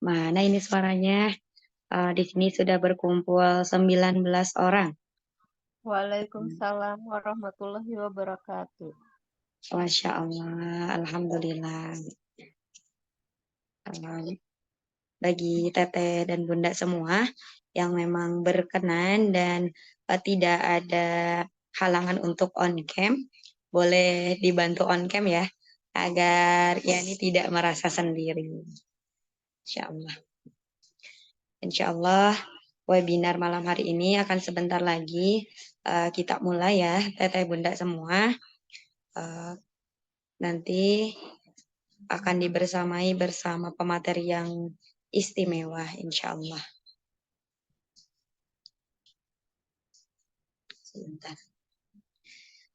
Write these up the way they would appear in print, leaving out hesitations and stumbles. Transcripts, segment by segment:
Mana ini suaranya? Di sini sudah berkumpul 19 orang. Waalaikumsalam warahmatullahi wabarakatuh. Masya Allah, Alhamdulillah. Bagi Teteh dan Bunda semua yang memang berkenan dan tidak ada halangan untuk on cam, boleh dibantu on cam ya, agar ya ini tidak merasa sendiri. Insya Allah. Insya Allah webinar malam hari ini akan sebentar lagi kita mulai ya, Teteh Bunda semua. Nanti akan dibersamai bersama pemateri yang istimewa, insya Allah. Sebentar.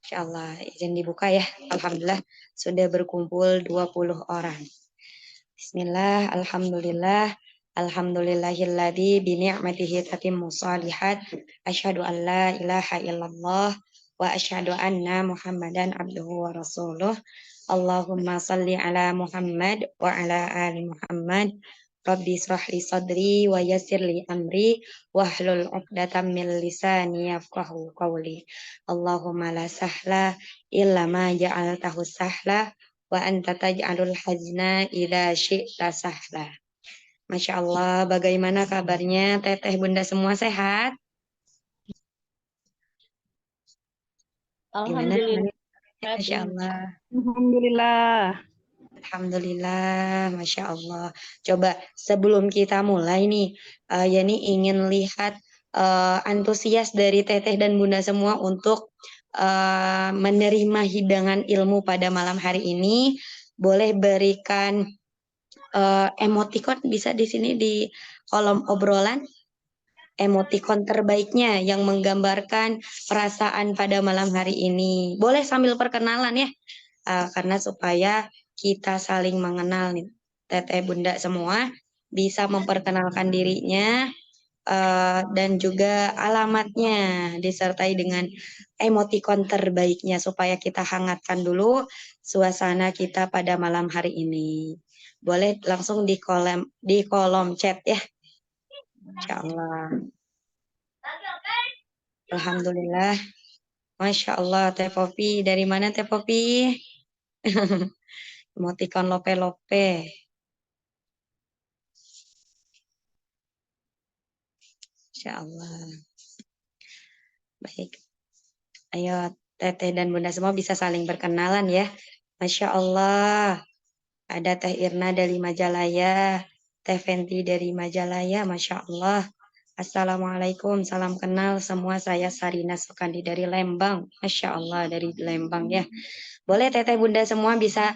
Insya Allah, izin dibuka ya. Alhamdulillah, sudah berkumpul 20 orang. Bismillah, Alhamdulillah. Alhamdulillahilladzi bini'matihi tatimmu shalihat. Asyhadu an la ilaha illallah wa asyhadu anna Muhammadan abduhu wa rasuluh. Allahumma salli ala Muhammad wa ala ali Muhammad. Rabbi israh li sadri wa yassir li amri wahlul 'uqdatam min lisani yafqahu qawli. Allahumma la sahla illa ma ja'altahu sahla wa anta taj'alul hazna idza syi'ta sahla. Masya Allah, bagaimana kabarnya Teteh Bunda semua sehat? Gimana? Alhamdulillah. Masya Allah. Alhamdulillah. Alhamdulillah, Masya Allah. Coba sebelum kita mulai nih, Yani ingin lihat antusias dari Teteh dan Bunda semua untuk menerima hidangan ilmu pada malam hari ini. Boleh berikan emoticon bisa di sini di kolom obrolan. Emoticon terbaiknya yang menggambarkan perasaan pada malam hari ini. Boleh sambil perkenalan ya, karena supaya kita saling mengenal nih. Teteh Bunda semua bisa memperkenalkan dirinya dan juga alamatnya disertai dengan emoticon terbaiknya supaya kita hangatkan dulu suasana kita pada malam hari ini. Boleh langsung di kolom chat ya. Insya Allah. Alhamdulillah. Masya Allah, Teh Popi. Dari mana Teh Popi? Emoticon lope-lope. Insya Allah. Baik. Ayo, Teteh dan Bunda semua bisa saling berkenalan ya. Masya Allah. Ada Teh Irna dari Majalaya. Teh Fenty dari Majalaya. Masya Allah. Assalamualaikum, salam kenal semua. Saya Sarina Sukandi dari Lembang. Masya Allah, dari Lembang ya. Boleh Teteh Bunda semua bisa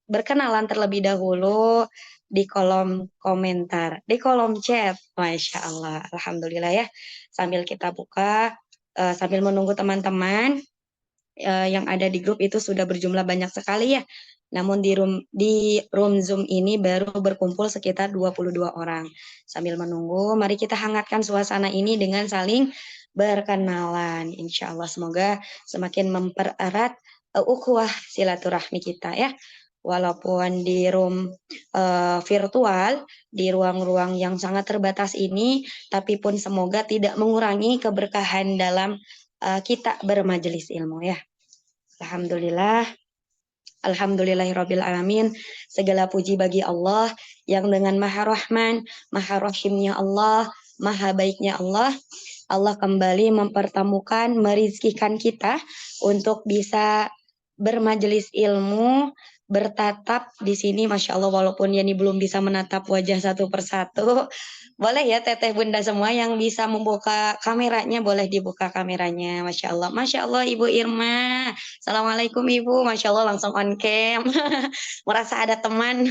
berkenalan terlebih dahulu di kolom komentar, di kolom chat. Masya Allah, Alhamdulillah ya. Sambil kita buka, sambil menunggu teman-teman yang ada di grup itu sudah berjumlah banyak sekali ya. Namun di room Zoom ini baru berkumpul sekitar 22 orang. Sambil menunggu, mari kita hangatkan suasana ini dengan saling berkenalan. Insya Allah semoga semakin mempererat ukhuwah silaturahmi kita ya. Walaupun di room virtual, di ruang-ruang yang sangat terbatas ini, tapi pun semoga tidak mengurangi keberkahan dalam kita bermajelis ilmu ya. Alhamdulillah. Alhamdulillahirabbil alamin. Segala puji bagi Allah yang dengan Maha Rahman, Maha Rahimnya Allah, Maha baiknya Allah. Allah kembali mempertemukan, merizkikan kita untuk bisa bermajelis ilmu, bertatap di sini. Masya Allah, walaupun Yani belum bisa menatap wajah satu persatu, boleh ya Teteh Bunda semua yang bisa membuka kameranya, boleh dibuka kameranya. Masya Allah, Masya Allah Ibu Irma. Assalamualaikum Ibu, Masya Allah langsung on cam. Merasa ada teman.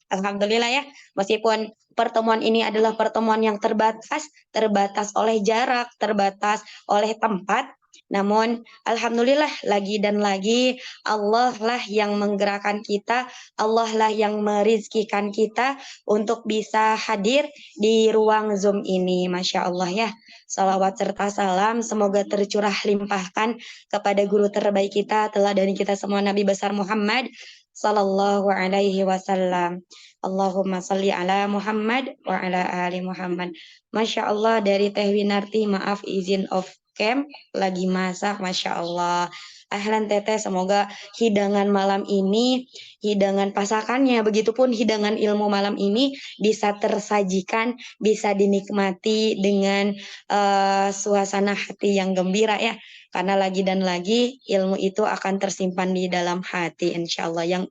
Alhamdulillah ya, meskipun pertemuan ini adalah pertemuan yang terbatas oleh jarak, terbatas oleh tempat, namun Alhamdulillah lagi dan lagi Allah lah yang menggerakkan kita, Allah lah yang merizkikan kita untuk bisa hadir di ruang Zoom ini. Masya Allah ya, salawat serta salam semoga tercurah limpahkan kepada guru terbaik kita, telah dari kita semua Nabi besar Muhammad sallallahu alaihi wasallam. Allahumma salli ala Muhammad wa ala ali Muhammad. Masya Allah dari Teh Winarti, maaf izin off cam, lagi masak, Masya Allah. Ahlan Teteh, semoga hidangan malam ini, hidangan pasakannya, begitupun hidangan ilmu malam ini bisa tersajikan, bisa dinikmati dengan suasana hati yang gembira ya. Karena lagi dan lagi ilmu itu akan tersimpan di dalam hati insya Allah. Yang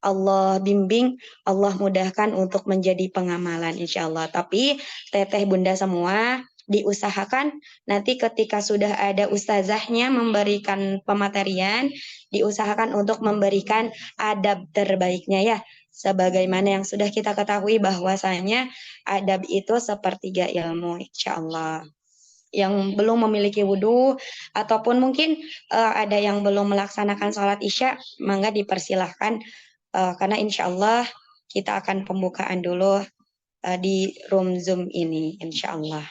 Allah bimbing, Allah mudahkan untuk menjadi pengamalan insya Allah. Tapi teteh bunda semua diusahakan nanti ketika sudah ada ustazahnya memberikan pematerian, diusahakan untuk memberikan adab terbaiknya ya. Sebagaimana yang sudah kita ketahui bahwasanya adab itu sepertiga ilmu insya Allah. Yang belum memiliki wudhu ataupun mungkin ada yang belum melaksanakan sholat isya, mangga dipersilahkan karena insya Allah kita akan pembukaan dulu di room Zoom ini insya Allah.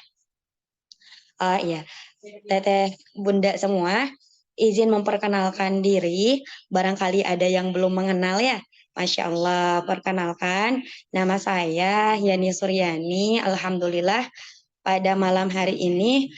Iya, teteh bunda semua, izin memperkenalkan diri, barangkali ada yang belum mengenal ya. Masya Allah, perkenalkan, nama saya Yani Suryani, Alhamdulillah pada malam hari ini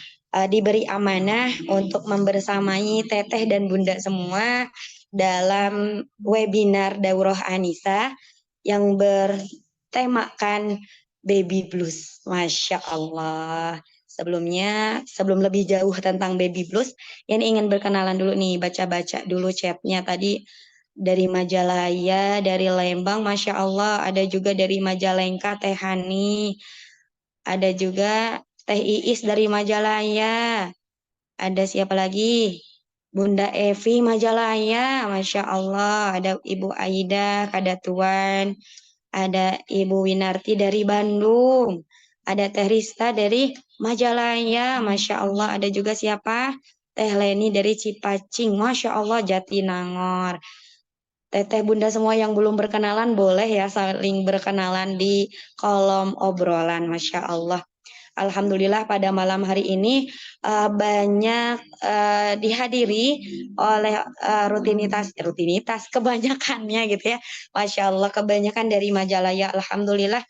diberi amanah untuk membersamai teteh dan bunda semua dalam webinar Daurah Anisa yang bertemakan baby blues. Masya Allah. Sebelumnya, sebelum lebih jauh tentang baby blues, ini ingin berkenalan dulu nih, baca-baca dulu chatnya tadi dari Majalaya, dari Lembang, Masya Allah, ada juga dari Majalengka, Teh Hani, ada juga Teh Iis dari Majalaya. Ada siapa lagi? Bunda Evi Majalaya, Masya Allah. Ada Ibu Aida Kadatuan. Ada Ibu Winarti dari Bandung. Ada Teh Rista dari Majalaya, Masya Allah. Ada juga siapa? Teh Leni dari Cipacing, Masya Allah, Jatinangor. Teteh bunda semua yang belum berkenalan boleh ya saling berkenalan di kolom obrolan, Masya Allah. Alhamdulillah pada malam hari ini banyak dihadiri oleh rutinitas kebanyakannya gitu ya. Masya Allah kebanyakan dari Majalaya. Alhamdulillah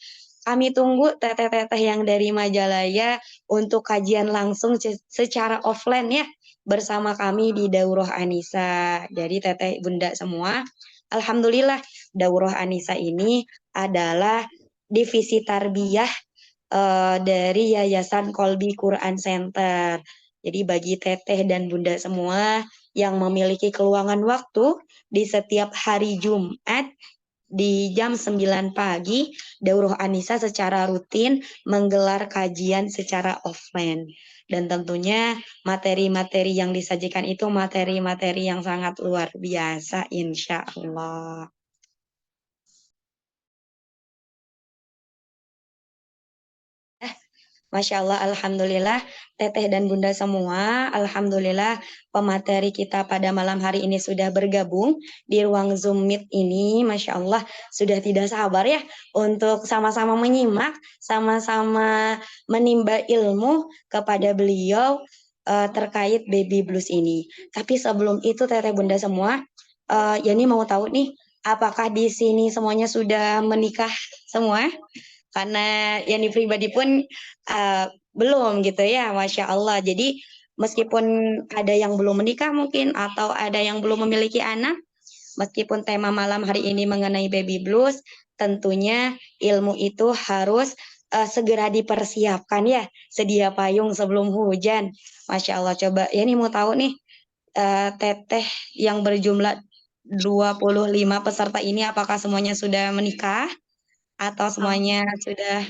kami tunggu teteh-teteh yang dari Majalaya untuk kajian langsung secara offline ya bersama kami di Daurah Anisa. Jadi teteh bunda semua, Alhamdulillah Daurah Anisa ini adalah divisi tarbiyah dari Yayasan Kolbi Quran Center. Jadi bagi teteh dan bunda semua yang memiliki keluangan waktu di setiap hari Jumat di jam 9 pagi, Daurah Anisa secara rutin menggelar kajian secara offline. Dan tentunya materi-materi yang disajikan itu materi-materi yang sangat luar biasa, insya Allah. Masya Allah, Alhamdulillah, teteh dan bunda semua, Alhamdulillah pemateri kita pada malam hari ini sudah bergabung di ruang Zoom Meet ini, Masya Allah, sudah tidak sabar ya untuk sama-sama menyimak, sama-sama menimba ilmu kepada beliau terkait baby blues ini. Tapi sebelum itu teteh bunda semua, Yani mau tahu nih, apakah di sini semuanya sudah menikah semua? Karena Yani pribadi pun belum gitu ya, Masya Allah. Jadi meskipun ada yang belum menikah mungkin atau ada yang belum memiliki anak, meskipun tema malam hari ini mengenai baby blues, tentunya ilmu itu harus segera dipersiapkan ya, sedia payung sebelum hujan. Masya Allah, coba Yani mau tahu nih, teteh yang berjumlah 25 peserta ini apakah semuanya sudah menikah atau semuanya sudah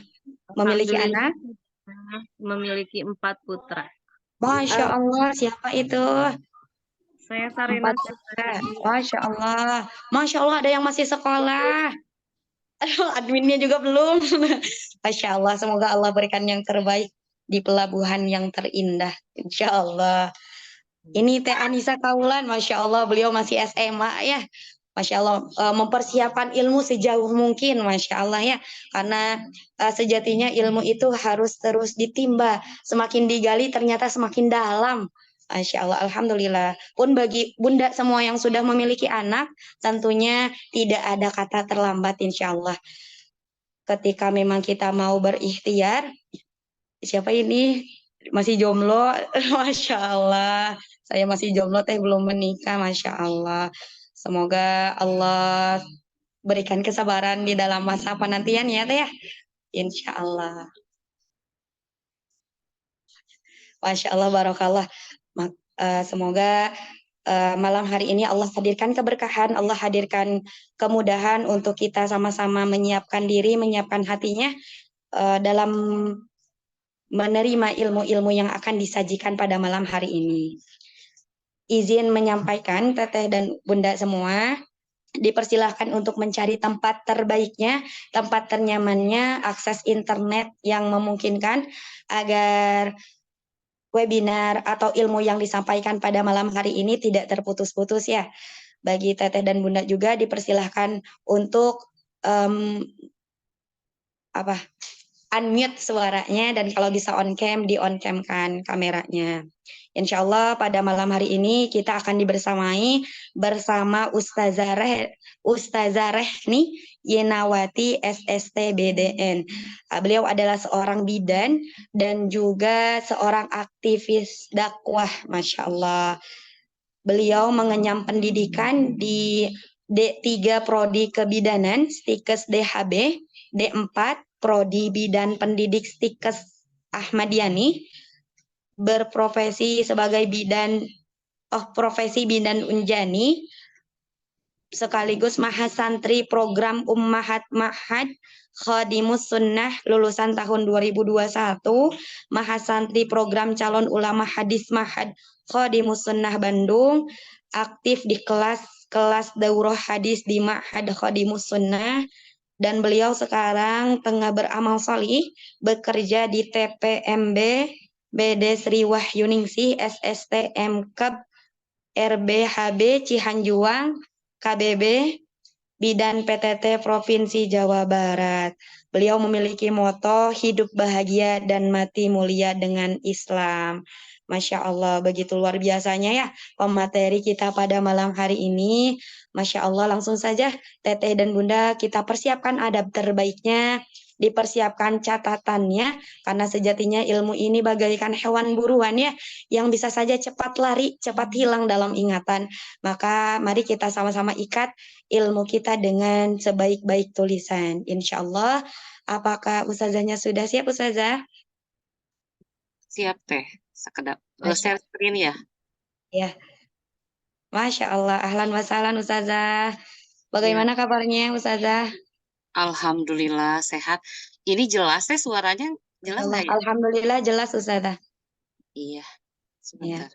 memiliki Alhamdulillah anak? memiliki 4 putra. Masya Allah, siapa itu? Saya Sarina 4 putra. Masya Allah. Masya Allah, ada yang masih sekolah. Aduh, adminnya juga belum. Masya Allah, semoga Allah berikan yang terbaik di pelabuhan yang terindah. Insya Allah. Ini Teh Anissa Kaulan, Masya Allah, beliau masih SMA ya. Masya Allah, mempersiapkan ilmu sejauh mungkin, Masya Allah ya. Karena sejatinya ilmu itu harus terus ditimba. Semakin digali ternyata semakin dalam. Masya Allah, Alhamdulillah. Pun bagi bunda semua yang sudah memiliki anak, tentunya tidak ada kata terlambat insya Allah. Ketika memang kita mau berikhtiar, siapa ini? Masih jomblo, Masya Allah. Saya masih jomblo, teh belum menikah, Masya Allah. Semoga Allah berikan kesabaran di dalam masa penantian ya, teh ya. Insya Allah. Masya Allah, Barakallah. Semoga malam hari ini Allah hadirkan keberkahan, Allah hadirkan kemudahan untuk kita sama-sama menyiapkan diri, menyiapkan hatinya dalam menerima ilmu-ilmu yang akan disajikan pada malam hari ini. Izin menyampaikan Teteh dan Bunda semua, dipersilahkan untuk mencari tempat terbaiknya, tempat ternyamannya, akses internet yang memungkinkan agar webinar atau ilmu yang disampaikan pada malam hari ini tidak terputus-putus ya. Bagi Teteh dan Bunda juga dipersilahkan untuk um, apa unmute suaranya dan kalau bisa on cam di on cam kan kameranya. Insya Allah pada malam hari ini kita akan dibersamai bersama Ustazah Rehni Yenawati SST BDN. Beliau adalah seorang bidan dan juga seorang aktivis dakwah, Masya Allah. Beliau mengenyam pendidikan di D3 Prodi Kebidanan, Stikes DHB, D4 Prodi Bidan Pendidik Stikes Ahmadiyani, berprofesi sebagai profesi bidan Unjani, sekaligus mahasantri program Ummahat Mahad Khadimus Sunnah lulusan tahun 2021, mahasantri program calon ulama hadis Mahad Khadimus Sunnah Bandung, aktif di kelas daurah hadis di Mahad Khadimus Sunnah, dan beliau sekarang tengah beramal solih bekerja di TPMB BD Sri Wahyuningsih SST MKeb RBHB Cihanjuang KBB Bidan PTT Provinsi Jawa Barat. Beliau memiliki moto hidup bahagia dan mati mulia dengan Islam. Masya Allah, begitu luar biasanya ya pemateri kita pada malam hari ini. Masya Allah, langsung saja Teteh dan Bunda kita persiapkan adab terbaiknya, dipersiapkan catatannya, karena sejatinya ilmu ini bagaikan hewan buruan ya, yang bisa saja cepat lari, cepat hilang dalam ingatan. Maka mari kita sama-sama ikat ilmu kita dengan sebaik-baik tulisan. Insya Allah, apakah Ustazahnya sudah siap, Ustazah? Siap teh, sekedap. Masya Share screen ya. Ya, Masya Allah. Ahlan wa sahlan, Ustazah. Ya, Bagaimana kabarnya, Ustazah? alhamdulillah sehat. Ini jelas teh suaranya Masya jelas Allah. nggak ya? Alhamdulillah jelas, Ustazah. Iya, Ya. sebentar.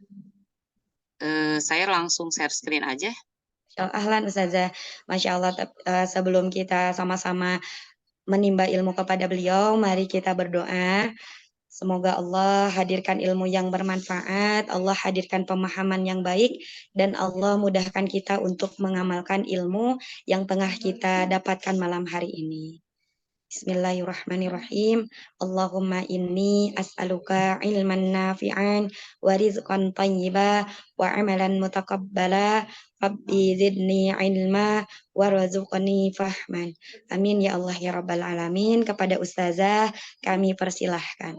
Saya langsung share screen aja. Ahlan, Ustazah. Masya Allah, sebelum kita sama-sama menimba ilmu kepada beliau, mari kita berdoa. Semoga Allah hadirkan ilmu yang bermanfaat, Allah hadirkan pemahaman yang baik, dan Allah mudahkan kita untuk mengamalkan ilmu yang tengah kita dapatkan malam hari ini. Bismillahirrahmanirrahim. Allahumma inni as'aluka ilman nafi'an wa rizqan tayyiba wa amalan mutaqabbala. Rabbi zidni ilma warzuqni fahman. Amin ya Allah ya Rabbal Alamin. Kepada Ustazah kami persilahkan.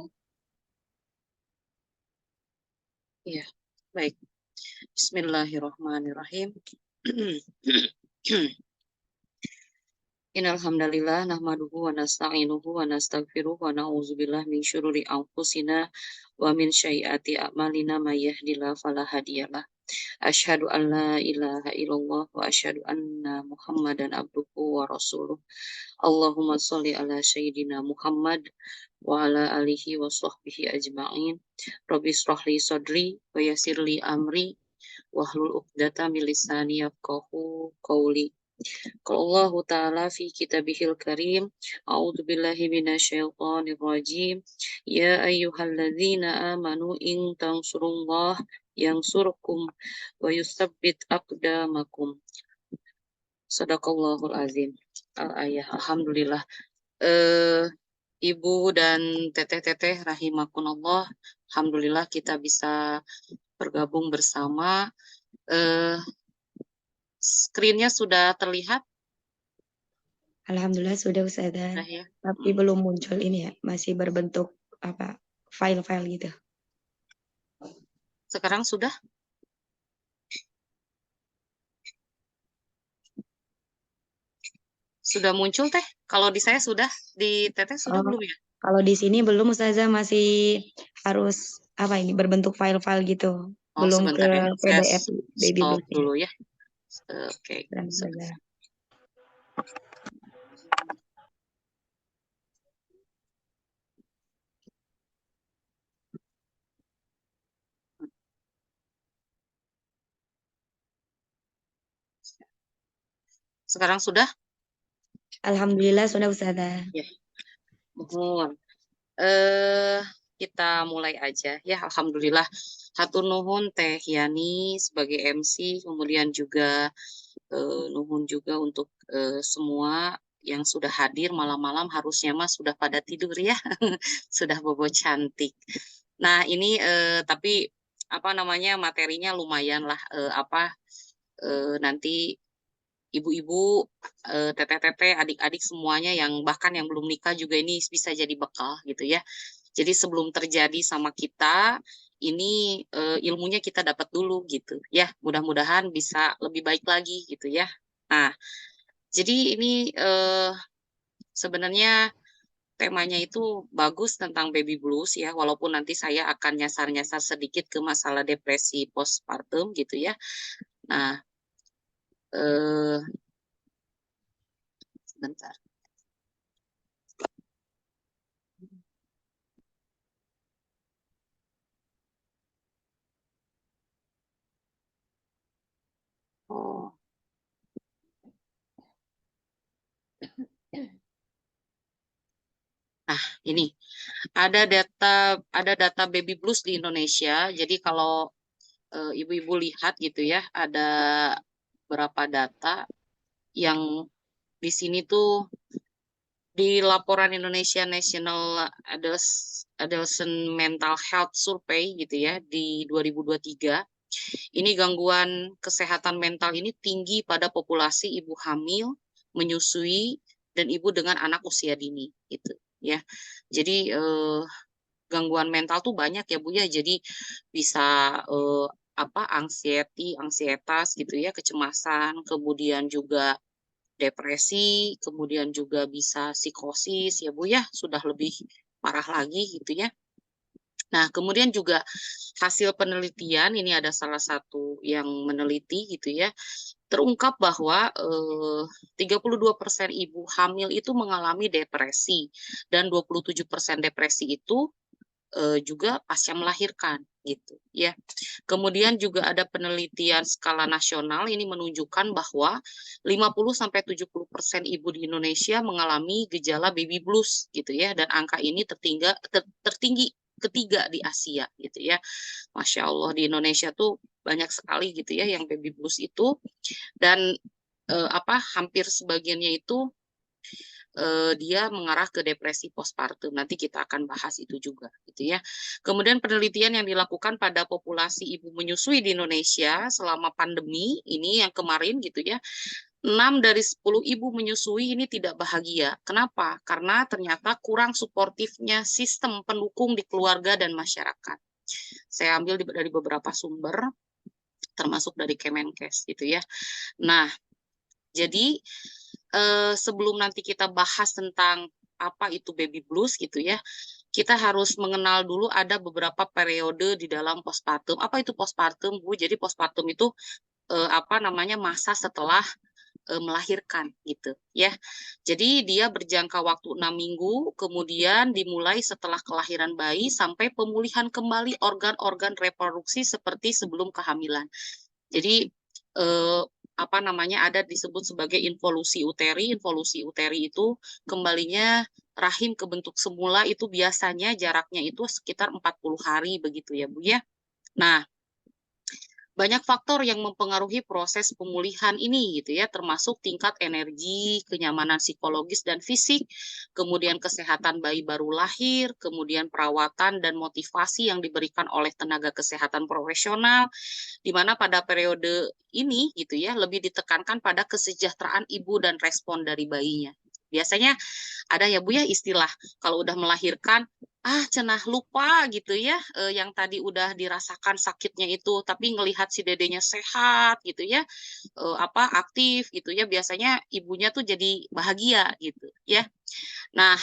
Iya, baik. Bismillahirrahmanirrahim. Innal hamdalillah nahmaduhu wa nasta'inuhu wa nastaghfiruhu wa na'udzubillahi min syururi anfusina wa min sayyiati a'malina may yahdihillahu fala hadiyalah. Asyhadu an la ilaha illallah wa asyhadu anna Muhammadan abduhu wa rasuluh. Allahumma sholli ala sayyidina Muhammad wa ala alihi wa sahbihi ajma'in. Rabbi shrah li sadri wa yassir li amri wahlul 'uqdatam min lisani yafqahu qawli. Qala Allah Ta'ala fi kitabihil karim, a'udzu billahi minasyaitonir rajim. Ya ayyuhalladzina amanu in tansurullah yansurkum wa yusabbit aqdamakum. Sadaqallahul azim. Al-ayah. Alhamdulillah. Ibu dan teteh-teteh rahimakumullah. Alhamdulillah kita bisa bergabung bersama. Screen-nya sudah terlihat? Alhamdulillah sudah Ustazah. Sudah ya. Tapi belum muncul ini ya, masih berbentuk apa file-file gitu. Sekarang sudah? Sudah muncul Teh? Kalau di saya sudah, di Teteh sudah Oh, belum ya? kalau di sini belum Ustazah, masih harus apa ini berbentuk file-file gitu. Oh, Belum ke sebentar ya. Saya PDF Baby stop Blues-nya. dulu ya. Oke. Dan Ustazah. Sekarang sudah? Alhamdulillah sudah Ustazah. Ya. Mohon. Kita mulai aja ya. Alhamdulillah. Hatur nuhun Teh Yani sebagai MC, kemudian juga nuhun juga untuk semua yang sudah hadir malam-malam, harusnya mah sudah pada tidur ya. Sudah bobo cantik. Nah, ini tapi apa namanya materinya lumayan lah, nanti ibu-ibu, teteh-teteh, adik-adik semuanya yang bahkan yang belum nikah juga ini bisa jadi bekal gitu ya. Jadi sebelum terjadi sama kita, ini ilmunya kita dapat dulu gitu ya. Mudah-mudahan bisa lebih baik lagi gitu ya. Nah, jadi ini sebenarnya temanya itu bagus tentang baby blues ya, walaupun nanti saya akan nyasar-nyasar sedikit ke masalah depresi postpartum gitu ya. Nah, sebentar. Oh. Nah, ini ada data baby blues di Indonesia. Jadi kalau ibu-ibu lihat gitu ya, ada berapa data yang di sini tuh di laporan Indonesia National Adolescent Mental Health Survey gitu ya di 2023. Ini gangguan kesehatan mental ini tinggi pada populasi ibu hamil, menyusui, dan ibu dengan anak usia dini gitu ya. Jadi gangguan mental tuh banyak ya Bu ya. Jadi bisa ansietas gitu ya, kecemasan, kemudian juga depresi, kemudian juga bisa psikosis ya Bu ya, sudah lebih parah lagi gitu ya. Nah, kemudian juga hasil penelitian, ini ada salah satu yang meneliti gitu ya, terungkap bahwa 32% ibu hamil itu mengalami depresi, dan 27% depresi itu juga pasca melahirkan gitu ya. Kemudian juga ada penelitian skala nasional, ini menunjukkan bahwa 50-70% ibu di Indonesia mengalami gejala baby blues gitu ya, dan angka ini tertinggi ketiga di Asia gitu ya. Masya Allah, di Indonesia tuh banyak sekali gitu ya yang baby blues itu, dan hampir sebagiannya itu dia mengarah ke depresi postpartum. Nanti kita akan bahas itu juga, gitu ya. Kemudian penelitian yang dilakukan pada populasi ibu menyusui di Indonesia selama pandemi ini yang kemarin, gitu ya. 6 dari 10 ibu menyusui ini tidak bahagia. Kenapa? Karena ternyata kurang suportifnya sistem pendukung di keluarga dan masyarakat. Saya ambil dari beberapa sumber, termasuk dari Kemenkes, gitu ya. Nah, jadi sebelum nanti kita bahas tentang apa itu baby blues gitu ya, kita harus mengenal dulu ada beberapa periode di dalam postpartum. Apa itu postpartum, Bu? Jadi postpartum itu masa setelah melahirkan gitu ya. Jadi dia berjangka waktu 6 minggu, kemudian dimulai setelah kelahiran bayi sampai pemulihan kembali organ-organ reproduksi seperti sebelum kehamilan. Jadi ada disebut sebagai involusi uteri. Involusi uteri itu kembalinya rahim ke bentuk semula, itu biasanya jaraknya itu sekitar 40 hari begitu ya Bu ya. Nah, banyak faktor yang mempengaruhi proses pemulihan ini gitu ya, termasuk tingkat energi, kenyamanan psikologis dan fisik, kemudian kesehatan bayi baru lahir, kemudian perawatan dan motivasi yang diberikan oleh tenaga kesehatan profesional, di mana pada periode ini gitu ya lebih ditekankan pada kesejahteraan ibu dan respon dari bayinya. Biasanya ada ya Bu ya istilah kalau udah melahirkan cenah lupa gitu ya yang tadi udah dirasakan sakitnya itu tapi ngelihat si dedenya sehat gitu ya aktif gitu ya biasanya ibunya tuh jadi bahagia gitu ya. Nah,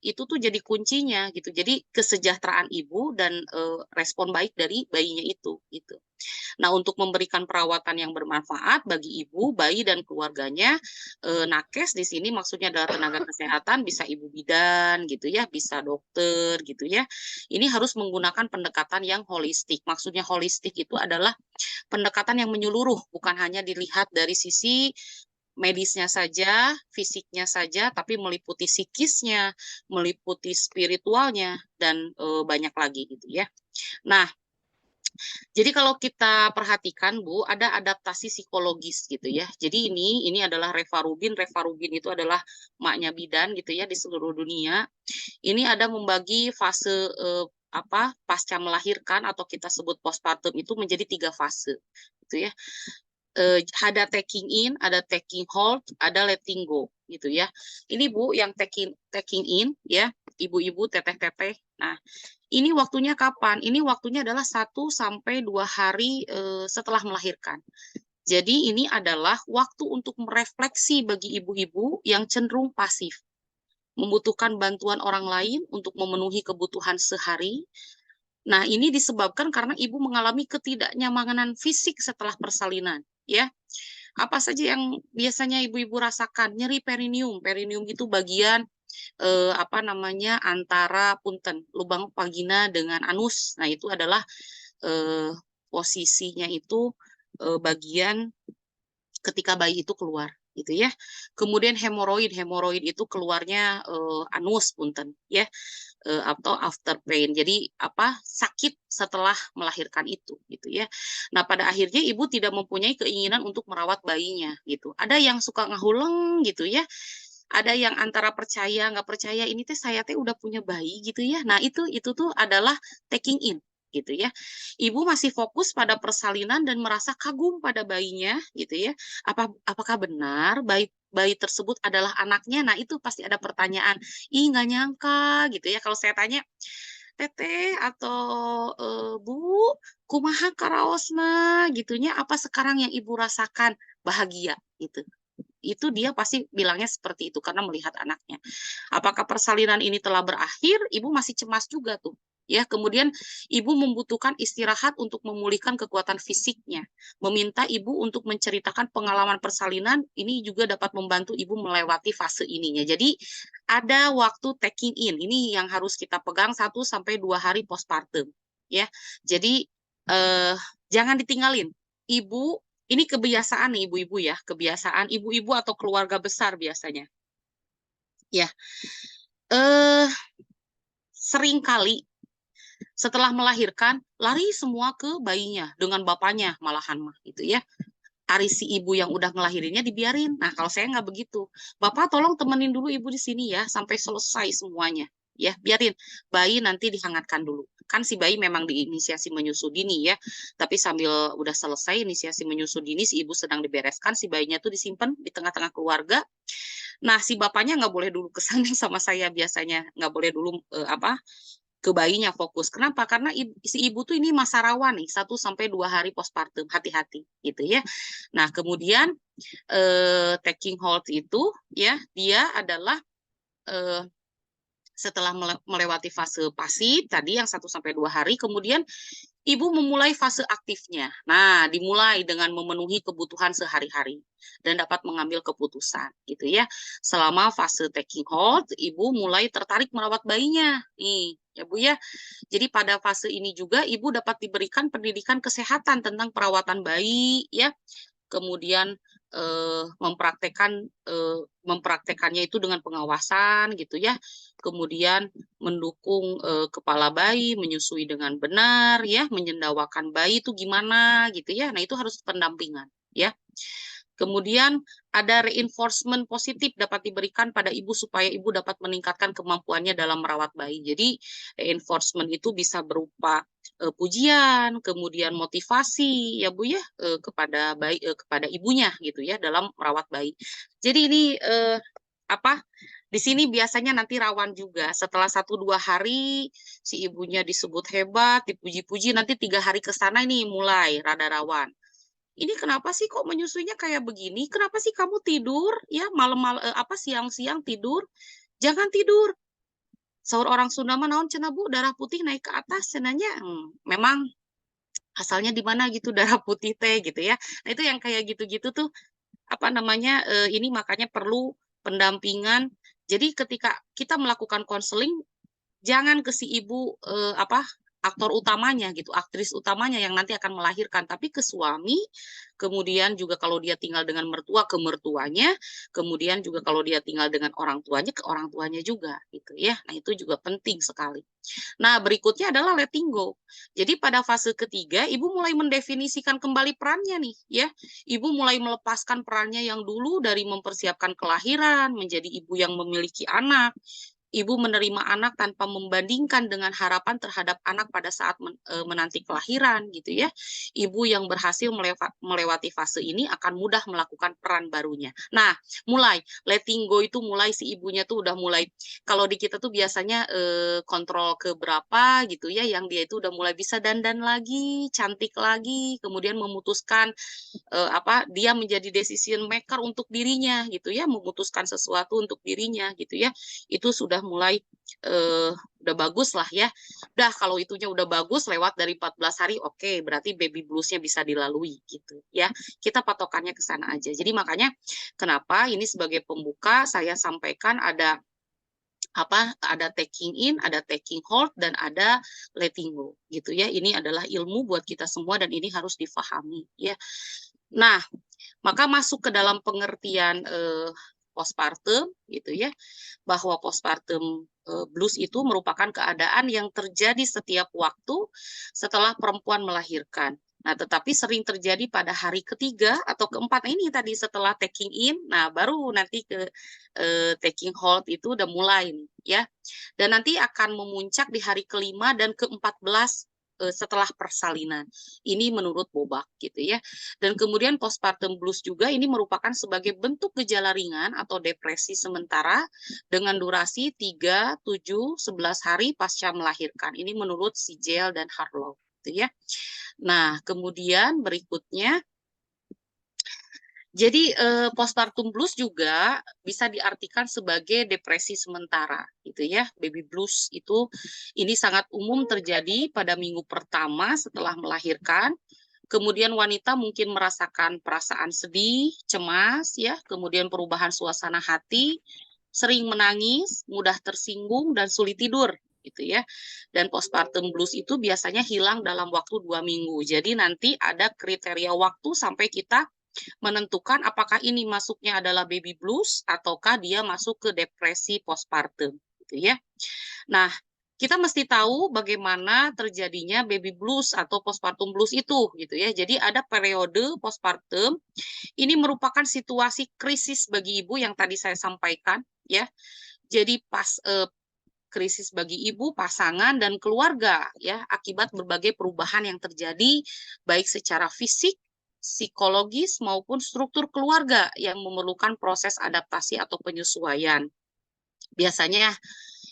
itu tuh jadi kuncinya gitu. Jadi kesejahteraan ibu dan respon baik dari bayinya itu gitu. Nah, untuk memberikan perawatan yang bermanfaat bagi ibu, bayi dan keluarganya, nakes di sini maksudnya adalah tenaga kesehatan, bisa ibu bidan gitu ya, bisa dokter gitu ya. Ini harus menggunakan pendekatan yang holistik. Maksudnya holistik itu adalah pendekatan yang menyeluruh, bukan hanya dilihat dari sisi medisnya saja, fisiknya saja, tapi meliputi psikisnya, meliputi spiritualnya, dan banyak lagi gitu ya. Nah, jadi kalau kita perhatikan Bu, ada adaptasi psikologis gitu ya. Jadi ini adalah Reva Rubin. Reva Rubin itu adalah maknya bidan gitu ya di seluruh dunia. Ini ada membagi fase pasca melahirkan atau kita sebut postpartum itu menjadi 3 fase gitu ya. Ada taking in, ada taking hold, ada letting go gitu ya. Ini Bu yang taking in ya, ibu-ibu teteh-teteh. Nah, ini waktunya kapan? Ini waktunya adalah 1 sampai 2 hari setelah melahirkan. Jadi ini adalah waktu untuk merefleksi bagi ibu-ibu yang cenderung pasif, membutuhkan bantuan orang lain untuk memenuhi kebutuhan sehari. Nah, ini disebabkan karena ibu mengalami ketidaknyamanan fisik setelah persalinan, ya. Apa saja yang biasanya ibu-ibu rasakan? Nyeri perineum. Perineum itu bagian antara lubang vagina dengan anus. Nah, itu adalah posisinya itu bagian ketika bayi itu keluar gitu ya. Kemudian hemoroid itu keluarnya anus ya. Atau after pain. Jadi sakit setelah melahirkan itu gitu ya. Nah, pada akhirnya ibu tidak mempunyai keinginan untuk merawat bayinya gitu. Ada yang suka ngahuleng gitu ya. Ada yang antara percaya nggak percaya ini saya udah punya bayi gitu ya. Nah, itu tuh adalah taking in gitu ya. Ibu masih fokus pada persalinan dan merasa kagum pada bayinya gitu ya. Apakah benar bayi tersebut adalah anaknya? Nah, itu pasti ada pertanyaan. Ih, nggak nyangka gitu ya. Kalau saya tanya, Teteh atau Bu, kumaha karaosna gitunya, apa sekarang yang Ibu rasakan? Bahagia gitu. Itu dia pasti bilangnya seperti itu karena melihat anaknya. Apakah persalinan ini telah berakhir? Ibu masih cemas juga tuh. Ya, kemudian ibu membutuhkan istirahat untuk memulihkan kekuatan fisiknya. Meminta ibu untuk menceritakan pengalaman persalinan, ini juga dapat membantu ibu melewati fase ininya. Jadi, ada waktu taking in. Ini yang harus kita pegang 1 sampai 2 hari postpartum, ya. Jadi, jangan ditinggalin. Ibu, ini kebiasaan nih ibu-ibu ya, kebiasaan ibu-ibu atau keluarga besar biasanya. Ya. Seringkali setelah melahirkan lari semua ke bayinya dengan bapaknya malahan mah gitu ya. Ari si ibu yang udah ngelahirinnya dibiarin. Nah, kalau saya nggak begitu. Bapak tolong temenin dulu ibu di sini ya sampai selesai semuanya. Ya, biarin bayi nanti dihangatkan dulu. Kan si bayi memang diinisiasi menyusu dini ya. Tapi sambil udah selesai inisiasi menyusu dini, si ibu sedang dibereskan, si bayinya tuh disimpan di tengah-tengah keluarga. Nah, si bapaknya nggak boleh dulu kesana sama saya biasanya. Nggak boleh dulu ke bayinya fokus. Kenapa? Karena si ibu tuh ini masa rawan nih, 1 sampai 2 hari postpartum, hati-hati gitu ya. Nah, kemudian taking hold itu ya, dia adalah setelah melewati fase pasif tadi yang 1 sampai 2 hari, kemudian ibu memulai fase aktifnya. Nah, dimulai dengan memenuhi kebutuhan sehari-hari dan dapat mengambil keputusan gitu ya. Selama fase taking hold, ibu mulai tertarik merawat bayinya. Nih, ya Bu ya. Jadi pada fase ini juga ibu dapat diberikan pendidikan kesehatan tentang perawatan bayi ya. Kemudian mempraktekannya itu dengan pengawasan gitu ya. Kemudian mendukung kepala bayi menyusui dengan benar ya, menyendawakan bayi itu gimana gitu ya. Nah, itu harus pendampingan ya. Kemudian ada reinforcement positif dapat diberikan pada ibu supaya ibu dapat meningkatkan kemampuannya dalam merawat bayi. Jadi reinforcement itu bisa berupa pujian, kemudian motivasi ya Bu ya kepada bayi kepada ibunya gitu ya dalam merawat bayi. Jadi ini di sini biasanya nanti rawan juga setelah 1-2 hari si ibunya disebut hebat, dipuji-puji, nanti 3 hari ke sana ini mulai rada rawan. Ini kenapa sih kok menyusuinya kayak begini? Kenapa sih kamu tidur ya malam-malam siang-siang tidur? Jangan tidur. Saur orang Sunda mah naon cenah Bu, darah putih naik ke atas cenanya. Memang asalnya di mana gitu darah putih teh gitu ya. Nah, itu yang kayak gitu-gitu tuh ini makanya perlu pendampingan. Jadi ketika kita melakukan konseling jangan ke si ibu aktor utamanya gitu, aktris utamanya yang nanti akan melahirkan, tapi ke suami, kemudian juga kalau dia tinggal dengan mertua ke mertuanya, kemudian juga kalau dia tinggal dengan orang tuanya ke orang tuanya juga gitu ya. Nah, itu juga penting sekali. Nah, berikutnya adalah letting go. Jadi pada fase ketiga ibu mulai mendefinisikan kembali perannya nih ya. Ibu mulai melepaskan perannya yang dulu dari mempersiapkan kelahiran, menjadi ibu yang memiliki anak. Ibu menerima anak tanpa membandingkan dengan harapan terhadap anak pada saat menanti kelahiran gitu ya. Ibu yang berhasil melewati fase ini akan mudah melakukan peran barunya. Nah, mulai letting go itu mulai si ibunya tuh udah mulai, kalau di kita tuh biasanya kontrol ke berapa gitu ya, yang dia itu udah mulai bisa dandan lagi, cantik lagi, kemudian memutuskan dia menjadi decision maker untuk dirinya gitu ya, memutuskan sesuatu untuk dirinya gitu ya. Itu sudah mulai udah bagus lah ya. Udah kalau itunya udah bagus lewat dari 14 hari, oke, berarti baby blues-nya bisa dilalui gitu ya. Kita patokannya ke sana aja. Jadi makanya kenapa ini sebagai pembuka saya sampaikan ada taking in, ada taking hold, dan ada letting go gitu ya. Ini adalah ilmu buat kita semua dan ini harus difahami ya. Nah, maka masuk ke dalam pengertian postpartum gitu ya, bahwa postpartum blues itu merupakan keadaan yang terjadi setiap waktu setelah perempuan melahirkan. Nah, tetapi sering terjadi pada hari ketiga atau keempat ini tadi setelah taking in. Nah, baru nanti ke taking hold itu udah mulai nih ya. Dan nanti akan memuncak di hari kelima dan ke-14 setelah persalinan. Ini menurut Bobak gitu ya. Dan kemudian postpartum blues juga ini merupakan sebagai bentuk gejala ringan atau depresi sementara dengan durasi 3, 7, 11 hari pasca melahirkan. Ini menurut Siegel dan Harlow gitu ya. Nah, kemudian berikutnya jadi postpartum blues juga bisa diartikan sebagai depresi sementara gitu ya. Baby blues itu ini sangat umum terjadi pada minggu pertama setelah melahirkan. Kemudian wanita mungkin merasakan perasaan sedih, cemas ya, kemudian perubahan suasana hati, sering menangis, mudah tersinggung dan sulit tidur gitu ya. Dan postpartum blues itu biasanya hilang dalam waktu 2 minggu. Jadi nanti ada kriteria waktu sampai kita menentukan apakah ini masuknya adalah baby blues ataukah dia masuk ke depresi postpartum gitu ya. Nah, kita mesti tahu bagaimana terjadinya baby blues atau postpartum blues itu gitu ya. Jadi ada periode postpartum ini merupakan situasi krisis bagi ibu yang tadi saya sampaikan ya. Jadi pas krisis bagi ibu, pasangan dan keluarga ya akibat berbagai perubahan yang terjadi baik secara fisik, psikologis maupun struktur keluarga yang memerlukan proses adaptasi atau penyesuaian. Biasanya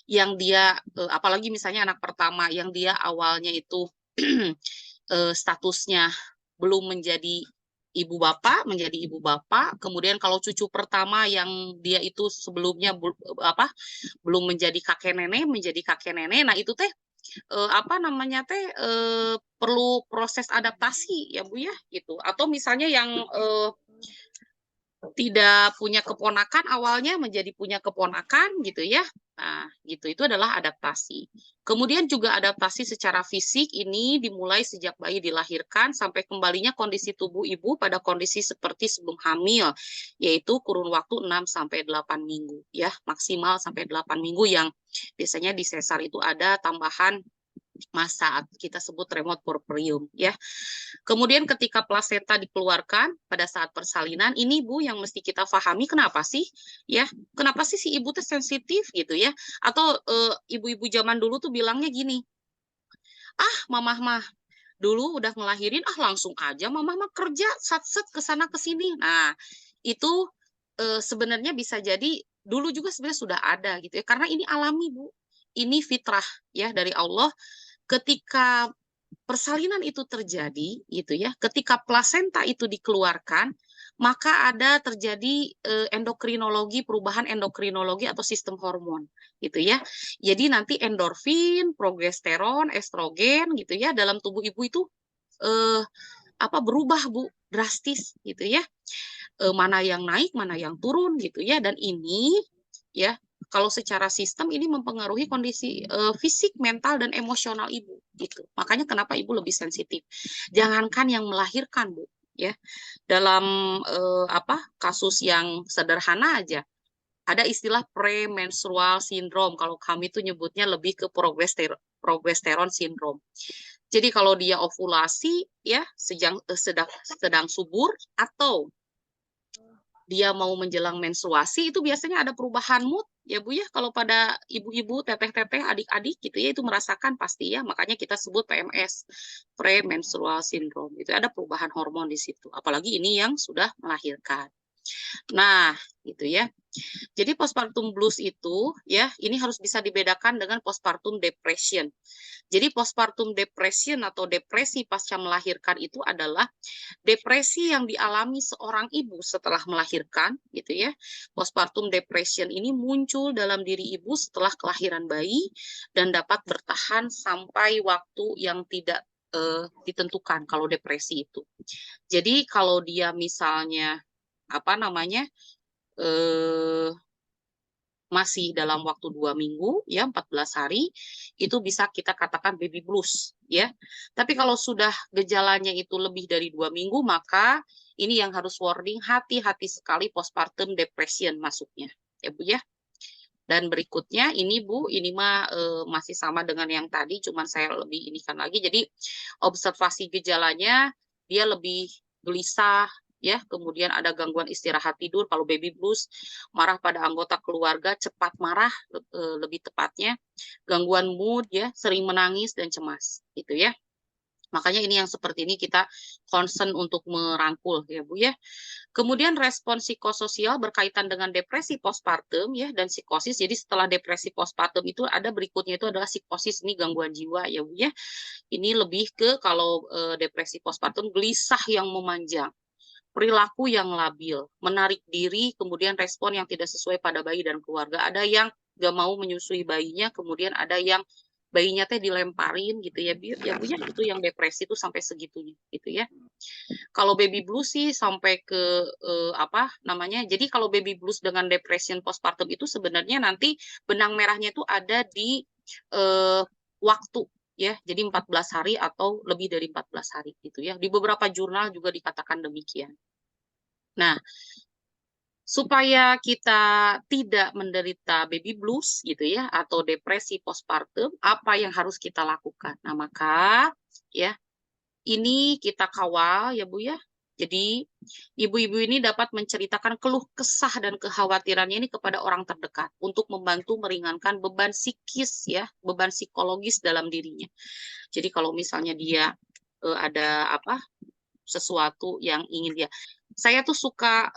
yang dia apalagi misalnya anak pertama yang dia awalnya itu statusnya belum menjadi ibu bapak, menjadi ibu bapak, kemudian kalau cucu pertama yang dia itu sebelumnya belum menjadi kakek nenek, menjadi kakek nenek, nah itu teh perlu proses adaptasi ya Bu ya gitu. Atau misalnya yang tidak punya keponakan awalnya menjadi punya keponakan gitu ya. Nah, gitu itu adalah adaptasi. Kemudian juga adaptasi secara fisik ini dimulai sejak bayi dilahirkan sampai kembalinya kondisi tubuh ibu pada kondisi seperti sebelum hamil, yaitu kurun waktu 6 sampai 8 minggu ya, maksimal sampai 8 minggu yang biasanya di sesar itu ada tambahan masa kita sebut remote porphyrium ya. Kemudian ketika plasenta dikeluarkan pada saat persalinan, ini Bu yang mesti kita pahami kenapa sih ya? Kenapa sih si ibu tuh sensitif gitu ya? Atau ibu-ibu zaman dulu tuh bilangnya gini, "Ah, mamah mah dulu udah ngelahirin langsung aja mamah mah kerja sat-set ke sana ke sini." Nah, itu sebenarnya bisa jadi dulu juga sebenarnya sudah ada gitu ya. Karena ini alami, Bu. Ini fitrah ya dari Allah ketika persalinan itu terjadi gitu ya, ketika plasenta itu dikeluarkan, maka ada terjadi endokrinologi, perubahan endokrinologi atau sistem hormon gitu ya. Jadi nanti endorfin, progesteron, estrogen gitu ya dalam tubuh ibu itu eh, berubah Bu, drastis gitu ya. Mana yang naik, mana yang turun gitu ya. Dan ini ya kalau secara sistem ini mempengaruhi kondisi fisik, mental dan emosional ibu gitu. Makanya kenapa ibu lebih sensitif. Jangankan yang melahirkan Bu, ya. Dalam kasus yang sederhana aja ada istilah premenstrual syndrome. Kalau kami tuh nyebutnya lebih ke progesteron syndrome. Jadi kalau dia ovulasi ya sedang subur atau dia mau menjelang menstruasi itu biasanya ada perubahan mood ya Bu ya, kalau pada ibu-ibu, teteh-teteh, adik-adik gitu ya itu merasakan pasti ya, makanya kita sebut PMS, premenstrual syndrome. Itu ada perubahan hormon di situ. Apalagi ini yang sudah melahirkan. Nah, gitu ya. Jadi postpartum blues itu ya, ini harus bisa dibedakan dengan postpartum depression. Jadi postpartum depression atau depresi pasca melahirkan itu adalah depresi yang dialami seorang ibu setelah melahirkan gitu ya. Postpartum depression ini muncul dalam diri ibu setelah kelahiran bayi dan dapat bertahan sampai waktu yang tidak ditentukan kalau depresi itu. Jadi kalau dia misalnya masih dalam waktu 2 minggu, ya 14 hari, itu bisa kita katakan baby blues, ya. Tapi kalau sudah gejalanya itu lebih dari 2 minggu, maka ini yang harus warning, hati-hati sekali postpartum depression masuknya, ya Bu ya. Dan berikutnya ini Bu, ini mah masih sama dengan yang tadi, cuman saya lebih inikan lagi. Jadi observasi gejalanya, dia lebih gelisah, ya, kemudian ada gangguan istirahat tidur kalau baby blues, marah pada anggota keluarga, cepat marah lebih tepatnya, gangguan mood ya, sering menangis dan cemas gitu ya. Makanya ini yang seperti ini kita concern untuk merangkul ya Bu ya. Kemudian respon psikososial berkaitan dengan depresi postpartum ya dan psikosis. Jadi setelah depresi postpartum itu ada berikutnya itu adalah psikosis, ini gangguan jiwa ya Bu ya. Ini lebih ke kalau depresi postpartum gelisah yang memanjang, perilaku yang labil, menarik diri, kemudian respon yang tidak sesuai pada bayi dan keluarga. Ada yang nggak mau menyusui bayinya, kemudian ada yang bayinya teh dilemparin gitu ya, ya Bu ya, itu yang depresi itu sampai segitunya gitu ya. Kalau baby blues sih sampai ke jadi kalau baby blues dengan depression postpartum itu sebenarnya nanti benang merahnya itu ada di waktu ya, jadi 14 hari atau lebih dari 14 hari gitu ya. Di beberapa jurnal juga dikatakan demikian. Nah, supaya kita tidak menderita baby blues gitu ya atau depresi postpartum, apa yang harus kita lakukan? Nah, maka ya ini kita kawal ya Bu ya. Jadi ibu-ibu ini dapat menceritakan keluh kesah dan kekhawatirannya ini kepada orang terdekat untuk membantu meringankan beban psikis ya, beban psikologis dalam dirinya. Jadi kalau misalnya dia ada sesuatu yang ingin dia, saya tuh suka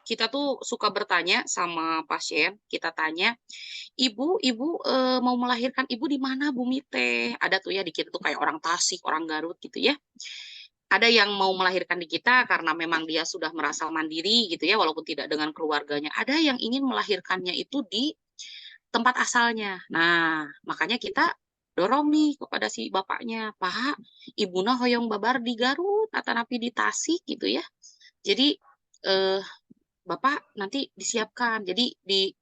kita tuh suka bertanya sama pasien, kita tanya, ibu mau melahirkan ibu di mana Bumi teh? Ada tuh ya di kita tuh kayak orang Tasik, orang Garut gitu ya. Ada yang mau melahirkan di kita karena memang dia sudah merasa mandiri gitu ya, walaupun tidak dengan keluarganya. Ada yang ingin melahirkannya itu di tempat asalnya. Nah, makanya kita dorong nih kepada si bapaknya, Pak, ibuna hoyong babar di Garut, atanapi di Tasik gitu ya. Jadi Bapak nanti disiapkan. Jadi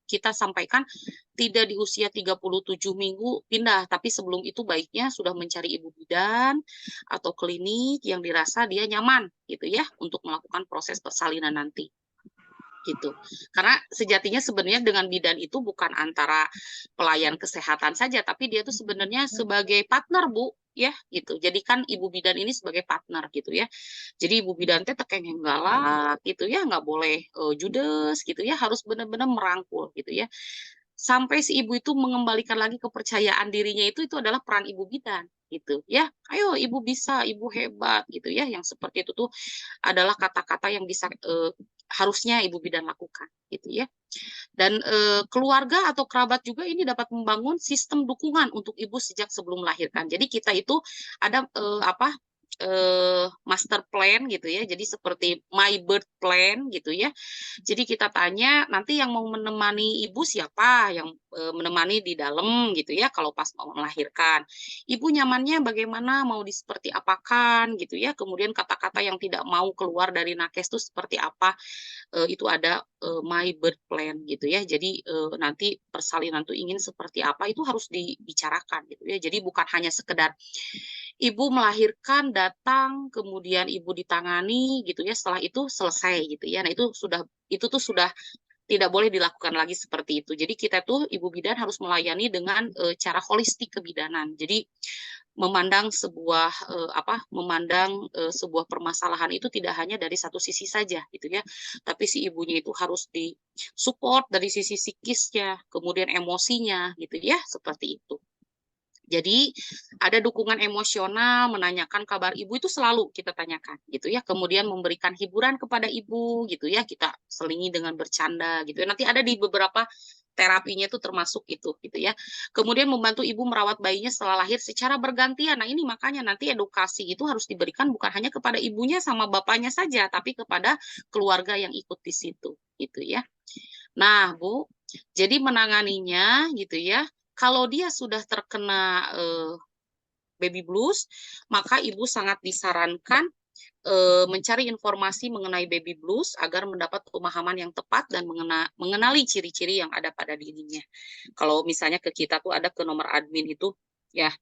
kita sampaikan tidak di usia 37 minggu pindah, tapi sebelum itu baiknya sudah mencari ibu bidan atau klinik yang dirasa dia nyaman gitu ya untuk melakukan proses persalinan nanti. Gitu. Karena sejatinya sebenarnya dengan bidan itu bukan antara pelayan kesehatan saja, tapi dia tuh sebenarnya sebagai partner, Bu, ya, gitu. Jadi kan ibu bidan ini sebagai partner gitu ya. Jadi ibu bidan teh tekeng yang galak gitu ya, nggak boleh judes gitu ya, harus benar-benar merangkul gitu ya. Sampai si ibu itu mengembalikan lagi kepercayaan dirinya itu adalah peran ibu bidan gitu ya. Ayo ibu bisa, ibu hebat gitu ya. Yang seperti itu tuh adalah kata-kata yang bisa harusnya ibu bidan lakukan gitu ya. Dan keluarga atau kerabat juga ini dapat membangun sistem dukungan untuk ibu sejak sebelum melahirkan. Jadi kita itu ada master plan gitu ya. Jadi seperti my birth plan gitu ya. Jadi kita tanya nanti yang mau menemani ibu siapa yang menemani di dalam gitu ya kalau pas mau melahirkan. Ibu nyamannya bagaimana, mau seperti apakan gitu ya. Kemudian kata-kata yang tidak mau keluar dari nakes itu seperti apa. Itu ada my birth plan gitu ya. Jadi nanti persalinan itu ingin seperti apa itu harus dibicarakan gitu ya. Jadi bukan hanya sekedar ibu melahirkan datang kemudian ibu ditangani gitu ya, setelah itu selesai gitu ya. Nah itu tuh sudah tidak boleh dilakukan lagi seperti itu. Jadi kita tuh ibu bidan harus melayani dengan cara holistik kebidanan. Jadi memandang sebuah permasalahan itu tidak hanya dari satu sisi saja gitu ya, tapi si ibunya itu harus disupport dari sisi psikisnya, kemudian emosinya gitu ya, seperti itu. Jadi ada dukungan emosional, menanyakan kabar ibu itu selalu kita tanyakan gitu ya. Kemudian memberikan hiburan kepada ibu gitu ya. Kita selingi dengan bercanda gitu ya. Nanti ada di beberapa terapinya itu termasuk itu gitu ya. Kemudian membantu ibu merawat bayinya setelah lahir secara bergantian. Nah, ini makanya nanti edukasi itu harus diberikan bukan hanya kepada ibunya sama bapaknya saja, tapi kepada keluarga yang ikut di situ gitu ya. Nah, Bu, jadi menanganinya gitu ya. Kalau dia sudah terkena baby blues, maka ibu sangat disarankan mencari informasi mengenai baby blues agar mendapat pemahaman yang tepat dan mengenali ciri-ciri yang ada pada dirinya. Kalau misalnya ke kita tuh ada ke nomor admin itu, ya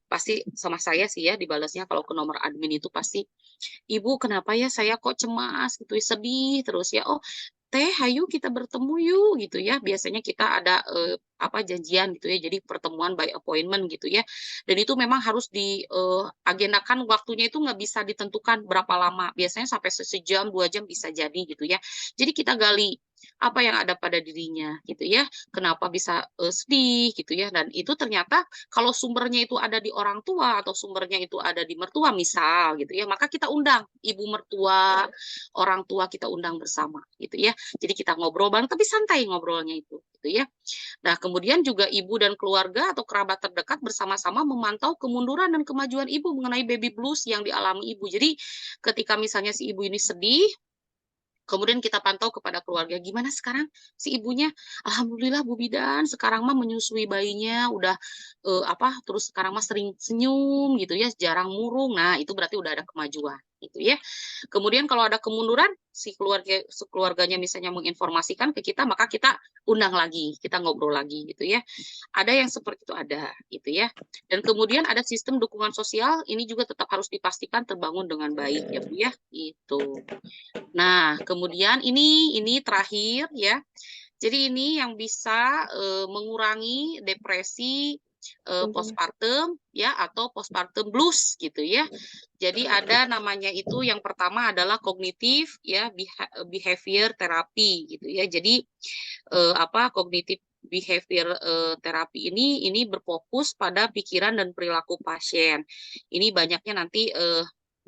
pasti sama saya sih ya dibalasnya kalau ke nomor admin itu pasti, Ibu kenapa ya saya kok cemas gitu, sedih terus ya, oh Teh, hayu kita bertemu yuk gitu ya. Biasanya kita ada janjian gitu ya. Jadi pertemuan by appointment gitu ya. Dan itu memang harus diagendakan waktunya itu nggak bisa ditentukan berapa lama. Biasanya sampai sejam, 2 jam bisa jadi gitu ya. Jadi kita gali apa yang ada pada dirinya gitu ya. Kenapa bisa sedih gitu ya. Dan itu ternyata kalau sumbernya itu ada di orang tua atau sumbernya itu ada di mertua misal gitu ya. Maka kita undang ibu mertua, orang tua kita undang bersama gitu ya. Jadi kita ngobrol bareng, tapi santai ngobrolnya itu, gitu ya. Nah, kemudian juga ibu dan keluarga atau kerabat terdekat bersama-sama memantau kemunduran dan kemajuan ibu mengenai baby blues yang dialami ibu. Jadi, ketika misalnya si ibu ini sedih, kemudian kita pantau kepada keluarga, gimana sekarang si ibunya? Alhamdulillah Bu Bidan, sekarang mah menyusui bayinya, udah terus sekarang mah sering senyum gitu ya, jarang murung. Nah, itu berarti udah ada kemajuan gitu ya. Kemudian kalau ada kemunduran, keluarganya misalnya menginformasikan ke kita, maka kita undang lagi, kita ngobrol lagi gitu ya. Ada yang seperti itu ada gitu ya. Dan kemudian ada sistem dukungan sosial, ini juga tetap harus dipastikan terbangun dengan baik ya Bu ya. Itu. Nah, kemudian ini terakhir ya. Jadi ini yang bisa mengurangi depresi postpartum ya atau postpartum blues gitu ya. Jadi ada namanya itu yang pertama adalah kognitif ya behavior therapy gitu ya. Jadi kognitif behavior terapi ini berfokus pada pikiran dan perilaku pasien. Ini banyaknya nanti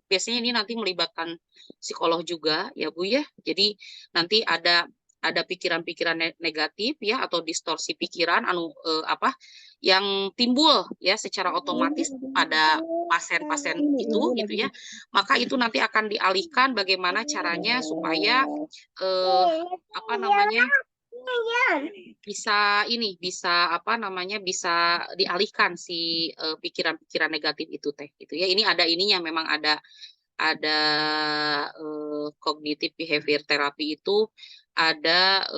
biasanya ini nanti melibatkan psikolog juga ya Bu ya. Jadi nanti ada pikiran-pikiran negatif ya atau distorsi pikiran yang timbul ya secara otomatis pada pasien-pasien itu gitu ya. Maka itu nanti akan dialihkan bagaimana caranya supaya bisa dialihkan si pikiran-pikiran negatif itu teh gitu ya. Ini ada ininya memang ada ada cognitive behavior therapy itu ada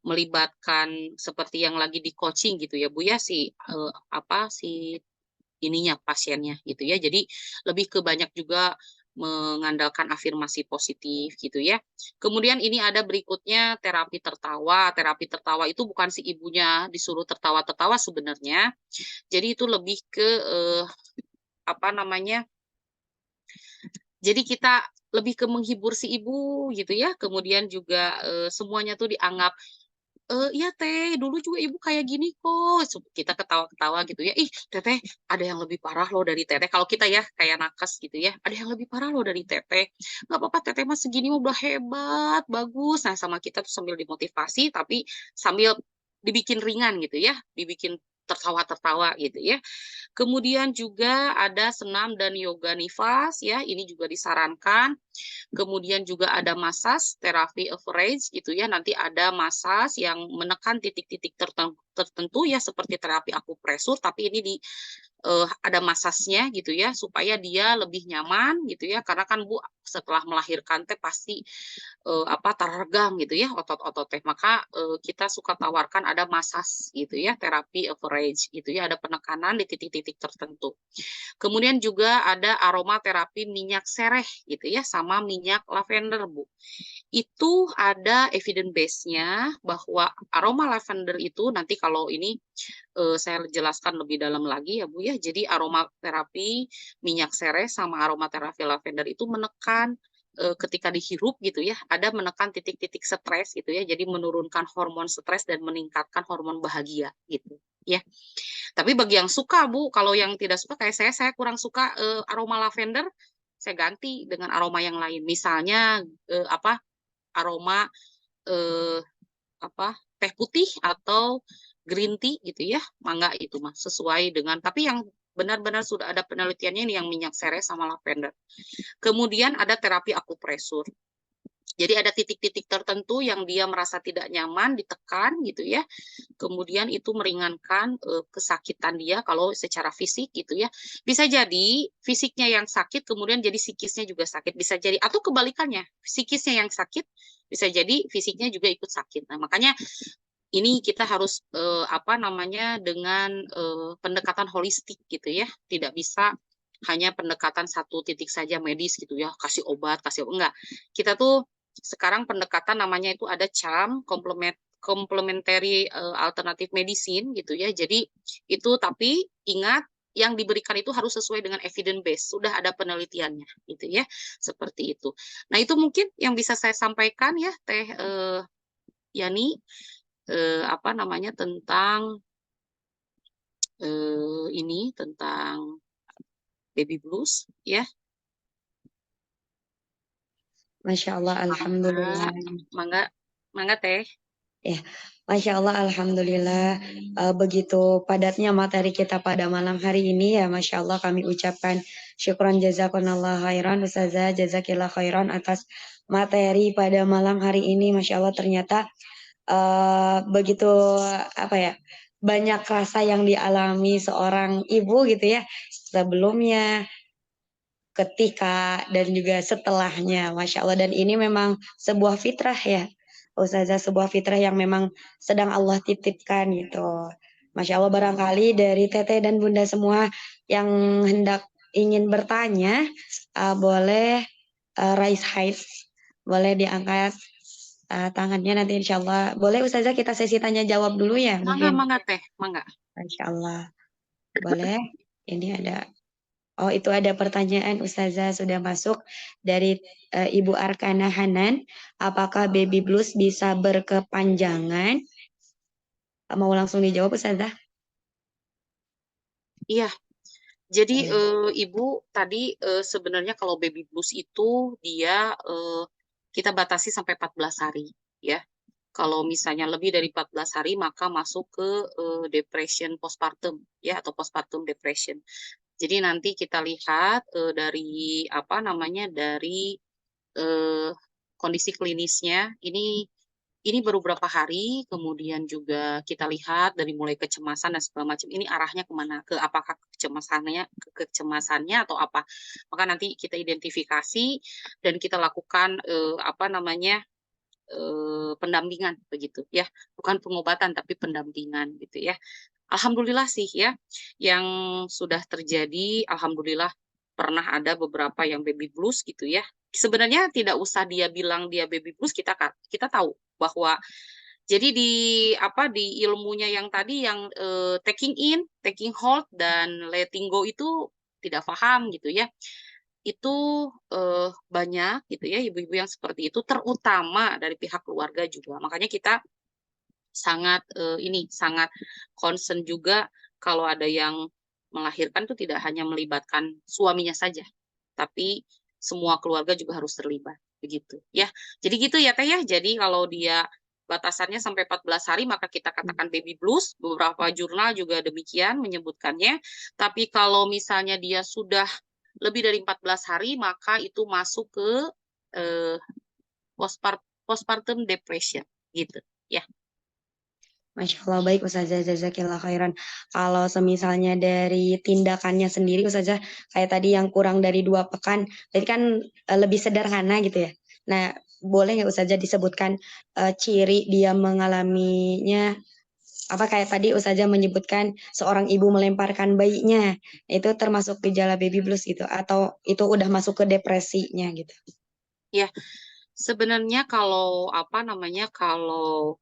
melibatkan seperti yang lagi di coaching gitu ya Bu ya, si ininya pasiennya gitu ya. Jadi lebih ke banyak juga mengandalkan afirmasi positif gitu ya. Kemudian ini ada berikutnya terapi tertawa. Terapi tertawa itu bukan si ibunya disuruh tertawa-tertawa sebenarnya. Jadi itu lebih ke apa namanya? Jadi kita lebih ke menghibur si ibu gitu ya. Kemudian juga semuanya tuh dianggap iya Teh, dulu juga ibu kayak gini kok. Kita ketawa-ketawa gitu ya. Ih, Teteh, ada yang lebih parah loh dari Teteh. Kalau kita ya kayak nakes gitu ya. Ada yang lebih parah loh dari Teteh. Nggak apa-apa, Teteh mah segini mah udah hebat, bagus. Nah, sama kita tuh sambil dimotivasi, tapi sambil dibikin ringan gitu ya. Dibikin tertawa-tertawa gitu ya. Kemudian juga ada senam dan yoga nifas ya. Ini juga disarankan. Kemudian juga ada massage, terapi average gitu ya. Nanti ada massage yang menekan titik-titik tertentu ya seperti terapi akupresur, tapi ini ada masasnya gitu ya supaya dia lebih nyaman gitu ya. Karena kan Bu setelah melahirkan teh pasti terregam gitu ya otot-otot teh. Maka kita suka tawarkan ada massage gitu ya, terapi average gitu ya, ada penekanan di titik-titik tertentu. Kemudian juga ada aromaterapi minyak sereh gitu ya, sama minyak lavender, Bu. Itu ada evidence base-nya bahwa aroma lavender itu nanti kalau ini saya jelaskan lebih dalam lagi ya Bu ya. Jadi aromaterapi minyak sereh sama aromaterapi lavender itu menekan ketika dihirup gitu ya, ada menekan titik-titik stres gitu ya. Jadi menurunkan hormon stres dan meningkatkan hormon bahagia gitu ya. Tapi bagi yang suka Bu, kalau yang tidak suka kayak saya kurang suka aroma lavender, saya ganti dengan aroma yang lain. Misalnya aroma eh, teh putih atau green tea gitu ya, mangga itu mah sesuai dengan. Tapi yang benar-benar sudah ada penelitiannya ini yang minyak sereh sama lavender. Kemudian ada terapi akupresur. Jadi ada titik-titik tertentu yang dia merasa tidak nyaman, ditekan gitu ya. Kemudian itu meringankan kesakitan dia kalau secara fisik gitu ya. Bisa jadi fisiknya yang sakit, kemudian jadi psikisnya juga sakit. Bisa jadi, atau kebalikannya, psikisnya yang sakit, bisa jadi fisiknya juga ikut sakit. Nah makanya ini kita harus dengan pendekatan holistik gitu ya. Tidak bisa hanya pendekatan satu titik saja medis gitu ya, kasih obat, enggak. Kita tuh sekarang pendekatan namanya itu ada CAM, complementary alternative medicine gitu ya. Jadi itu tapi ingat yang diberikan itu harus sesuai dengan evidence base, sudah ada penelitiannya gitu ya. Seperti itu. Nah, itu mungkin yang bisa saya sampaikan ya Teh Yani tentang ini tentang baby blues ya. Masya Allah, alhamdulillah. Mangga Teh. Ya, Masya Allah, alhamdulillah. Begitu padatnya materi kita pada malam hari ini ya, Masya Allah kami ucapkan syukran jazakallah khairan, Ustazah jazakillah khairan atas materi pada malam hari ini. Masya Allah ternyata begitu banyak rasa yang dialami seorang ibu gitu ya sebelumnya, ketika, dan juga setelahnya. Masya Allah, dan ini memang sebuah fitrah ya Ustazah, sebuah fitrah yang memang sedang Allah titipkan gitu. Masya Allah, barangkali dari Teteh dan Bunda semua yang hendak ingin bertanya, boleh raise hand, boleh diangkat tangannya, nanti insya Allah. Boleh Ustazah kita sesi tanya jawab dulu ya mungkin. Mangga Teh, mangga. Masya Allah. Boleh. Ini ada. Oh, itu ada pertanyaan Ustazah sudah masuk dari Ibu Arkana Hanan. Apakah baby blues bisa berkepanjangan? Mau langsung dijawab Ustazah? Iya. Jadi Boleh. Ibu tadi sebenarnya kalau baby blues itu dia kita batasi sampai 14 hari ya. Kalau misalnya lebih dari 14 hari maka masuk ke depression postpartum ya, atau postpartum depression. Jadi nanti kita lihat dari dari kondisi klinisnya. Ini ini baru berapa hari, kemudian juga kita lihat dari mulai kecemasan dan segala macam, ini arahnya kemana, ke apakah kecemasannya atau apa. Maka nanti kita identifikasi dan kita lakukan pendampingan begitu ya, bukan pengobatan tapi pendampingan gitu ya. Alhamdulillah sih ya, yang sudah terjadi, alhamdulillah pernah ada beberapa yang baby blues gitu ya. Sebenarnya tidak usah dia bilang dia baby blues, kita tahu bahwa jadi di ilmunya yang tadi yang taking in, taking hold dan letting go itu tidak paham gitu ya. Itu banyak gitu ya ibu-ibu yang seperti itu, terutama dari pihak keluarga juga. Makanya kita sangat sangat concern juga kalau ada yang melahirkan itu tidak hanya melibatkan suaminya saja, tapi semua keluarga juga harus terlibat begitu ya. Jadi gitu ya Teh ya. Jadi kalau dia batasannya sampai 14 hari maka kita katakan baby blues. Beberapa jurnal juga demikian menyebutkannya. Tapi kalau misalnya dia sudah lebih dari 14 hari maka itu masuk ke eh, postpartum depression gitu ya. Masya Allah, baik Ustazah, jazakillah khairan. Kalau semisalnya dari tindakannya sendiri Ustazah, kayak tadi yang kurang dari 2 pekan, berarti kan lebih sederhana gitu ya. Nah, boleh nggak Ustazah disebutkan ciri dia mengalaminya, apa kayak tadi Ustazah menyebutkan seorang ibu melemparkan bayinya, itu termasuk gejala baby blues gitu, atau itu udah masuk ke depresinya gitu? Ya, sebenarnya kalau kalau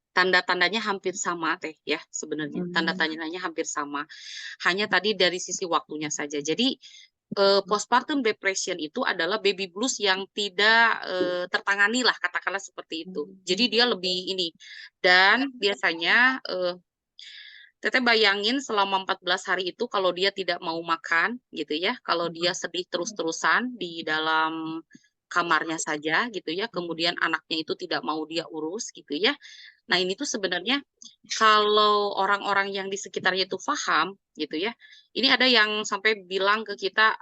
tanda-tandanya hampir sama Teh ya, sebenarnya tanda-tandanya hampir sama. Hanya tadi dari sisi waktunya saja. Jadi postpartum depression itu adalah baby blues yang tidak tertangani lah, katakanlah seperti itu. Jadi dia lebih ini, dan biasanya Teteh bayangin selama 14 hari itu kalau dia tidak mau makan gitu ya, kalau dia sedih terus-terusan di dalam kamarnya saja gitu ya, kemudian anaknya itu tidak mau dia urus gitu ya. Nah ini tuh sebenarnya kalau orang-orang yang di sekitarnya itu paham gitu ya, ini ada yang sampai bilang ke kita,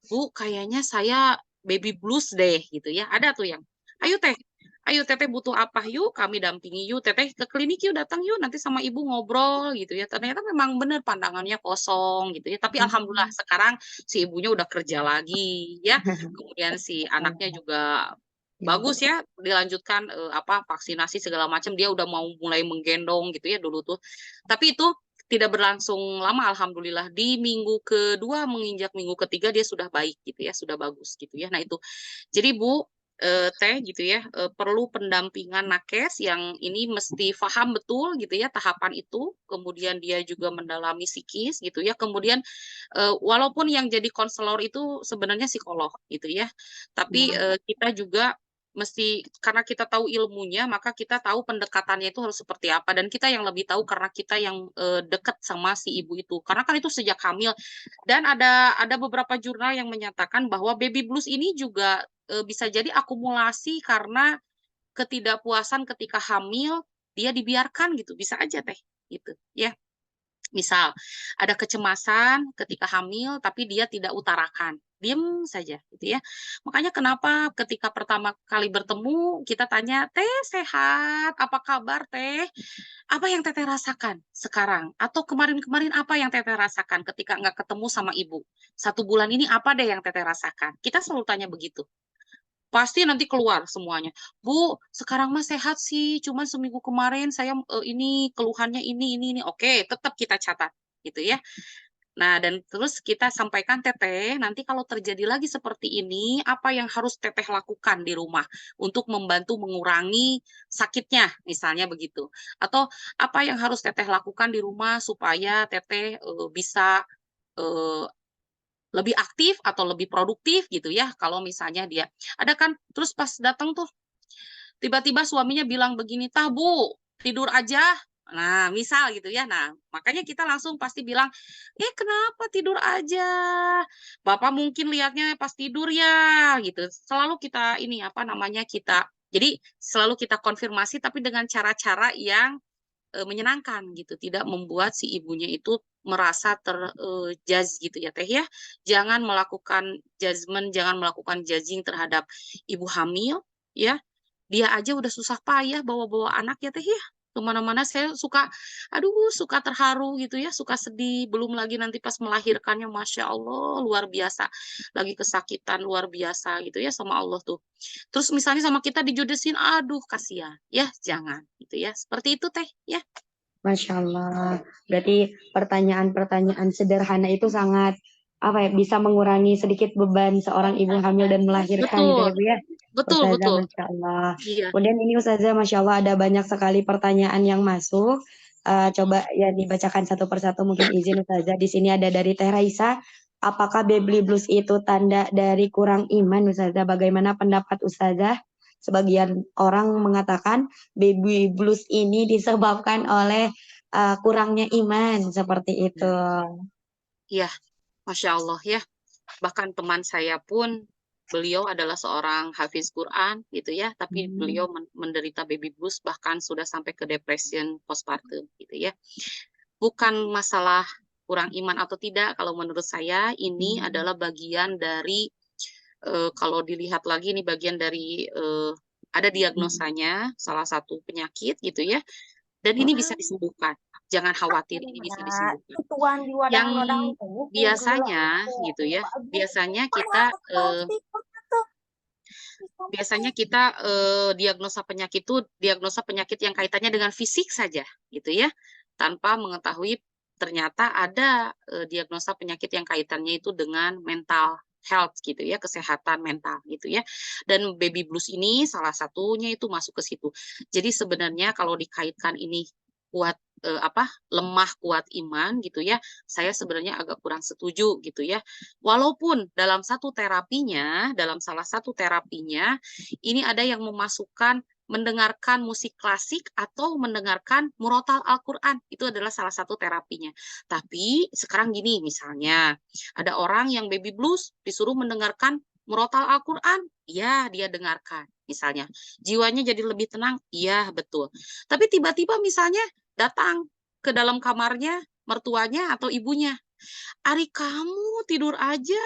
Bu kayaknya saya baby blues deh gitu ya, ada tuh yang, ayo teteh butuh apa yuk, kami dampingi yuk, teteh ke klinik yuk, datang yuk, nanti sama ibu ngobrol gitu ya. Ternyata memang benar pandangannya kosong gitu ya. Tapi alhamdulillah sekarang si ibunya udah kerja lagi ya. Kemudian si anaknya juga bagus ya, dilanjutkan vaksinasi segala macam, dia udah mau mulai menggendong gitu ya dulu tuh. Tapi itu tidak berlangsung lama alhamdulillah. Di minggu kedua menginjak minggu ketiga dia sudah baik gitu ya, sudah bagus gitu ya. Nah itu. Jadi Bu Teh gitu ya, perlu pendampingan nakes yang ini mesti paham betul gitu ya tahapan itu, kemudian dia juga mendalami psikis gitu ya, kemudian walaupun yang jadi konselor itu sebenarnya psikolog gitu ya, tapi kita juga mesti, karena kita tahu ilmunya maka kita tahu pendekatannya itu harus seperti apa, dan kita yang lebih tahu karena kita yang dekat sama si ibu itu, karena kan itu sejak hamil. Dan ada beberapa jurnal yang menyatakan bahwa baby blues ini juga bisa jadi akumulasi karena ketidakpuasan ketika hamil, dia dibiarkan gitu, bisa aja Teh, gitu ya. Misal, ada kecemasan ketika hamil, tapi dia tidak utarakan, diem saja gitu ya. Makanya kenapa ketika pertama kali bertemu, kita tanya, "Teh sehat? Apa kabar Teh? Apa yang Teteh rasakan sekarang? Atau kemarin-kemarin apa yang Teteh rasakan ketika nggak ketemu sama ibu? 1 bulan ini apa deh yang Teteh rasakan?" Kita selalu tanya begitu. Pasti nanti keluar semuanya. "Bu, sekarang mah sehat sih, cuman seminggu kemarin saya ini keluhannya ini." Oke, tetap kita catat gitu ya. Nah, dan terus kita sampaikan, "Teteh, nanti kalau terjadi lagi seperti ini, apa yang harus Teteh lakukan di rumah untuk membantu mengurangi sakitnya?" Misalnya begitu. Atau, "Apa yang harus Teteh lakukan di rumah supaya Teteh bisa eh, lebih aktif atau lebih produktif gitu ya, kalau misalnya dia ada kan." Terus pas datang tuh tiba-tiba suaminya bilang begini, "Tah Bu, tidur aja." Nah, misal gitu ya. Nah, makanya kita langsung pasti bilang, kenapa tidur aja? Bapak mungkin lihatnya pas tidur ya gitu." Selalu kita ini jadi selalu kita konfirmasi tapi dengan cara-cara yang menyenangkan gitu, tidak membuat si ibunya itu merasa judge gitu ya Teh ya. Jangan melakukan judgement, jangan melakukan judging terhadap ibu hamil ya. Dia aja udah susah payah bawa-bawa anak ya teh ya. Kemana-mana saya suka terharu gitu ya, suka sedih. Belum lagi nanti pas melahirkannya, Masya Allah, luar biasa. Lagi kesakitan luar biasa gitu ya sama Allah tuh. Terus misalnya sama kita dijudesin, aduh kasihan. Ya jangan gitu ya. Seperti itu teh ya. Masya Allah. Berarti pertanyaan-pertanyaan sederhana itu sangat bisa mengurangi sedikit beban seorang ibu hamil dan melahirkan gitu Betul, ya Bu ya. betul, Ustazah, betul. Masya Allah. Iya. Kemudian ini Ustazah, Masya Allah ada banyak sekali pertanyaan yang masuk. Coba ya dibacakan satu persatu mungkin izin Ustazah. Di sini ada dari Teh Raisa. Apakah baby blues itu tanda dari kurang iman Ustazah? Bagaimana pendapat Ustazah? Sebagian orang mengatakan baby blues ini disebabkan oleh kurangnya iman seperti itu. Iya, Masya Allah ya. Bahkan teman saya pun beliau adalah seorang hafiz Quran gitu ya, tapi beliau menderita baby blues bahkan sudah sampai ke depression postpartum gitu ya. Bukan masalah kurang iman atau tidak, kalau menurut saya ini adalah bagian dari kalau dilihat lagi ini bagian dari ada diagnosanya salah satu penyakit gitu ya. Dan ini bisa disembuhkan. Jangan khawatir, ini bisa disembuhkan. Yang biasanya gitu ya, biasanya kita diagnosa penyakit yang kaitannya dengan fisik saja gitu ya, tanpa mengetahui ternyata ada diagnosa penyakit yang kaitannya itu dengan mental health gitu ya, kesehatan mental gitu ya. Dan baby blues ini salah satunya itu masuk ke situ. Jadi sebenarnya kalau dikaitkan ini kuat lemah kuat iman gitu ya, saya sebenarnya agak kurang setuju gitu ya. Walaupun dalam salah satu terapinya ini ada yang memasukkan mendengarkan musik klasik atau mendengarkan murotal Al-Quran. Itu adalah salah satu terapinya. Tapi sekarang gini misalnya, ada orang yang baby blues disuruh mendengarkan murotal Al-Quran. Ya, dia dengarkan. Misalnya, jiwanya jadi lebih tenang. Iya, betul. Tapi tiba-tiba misalnya datang ke dalam kamarnya mertuanya atau ibunya. Ari kamu tidur aja.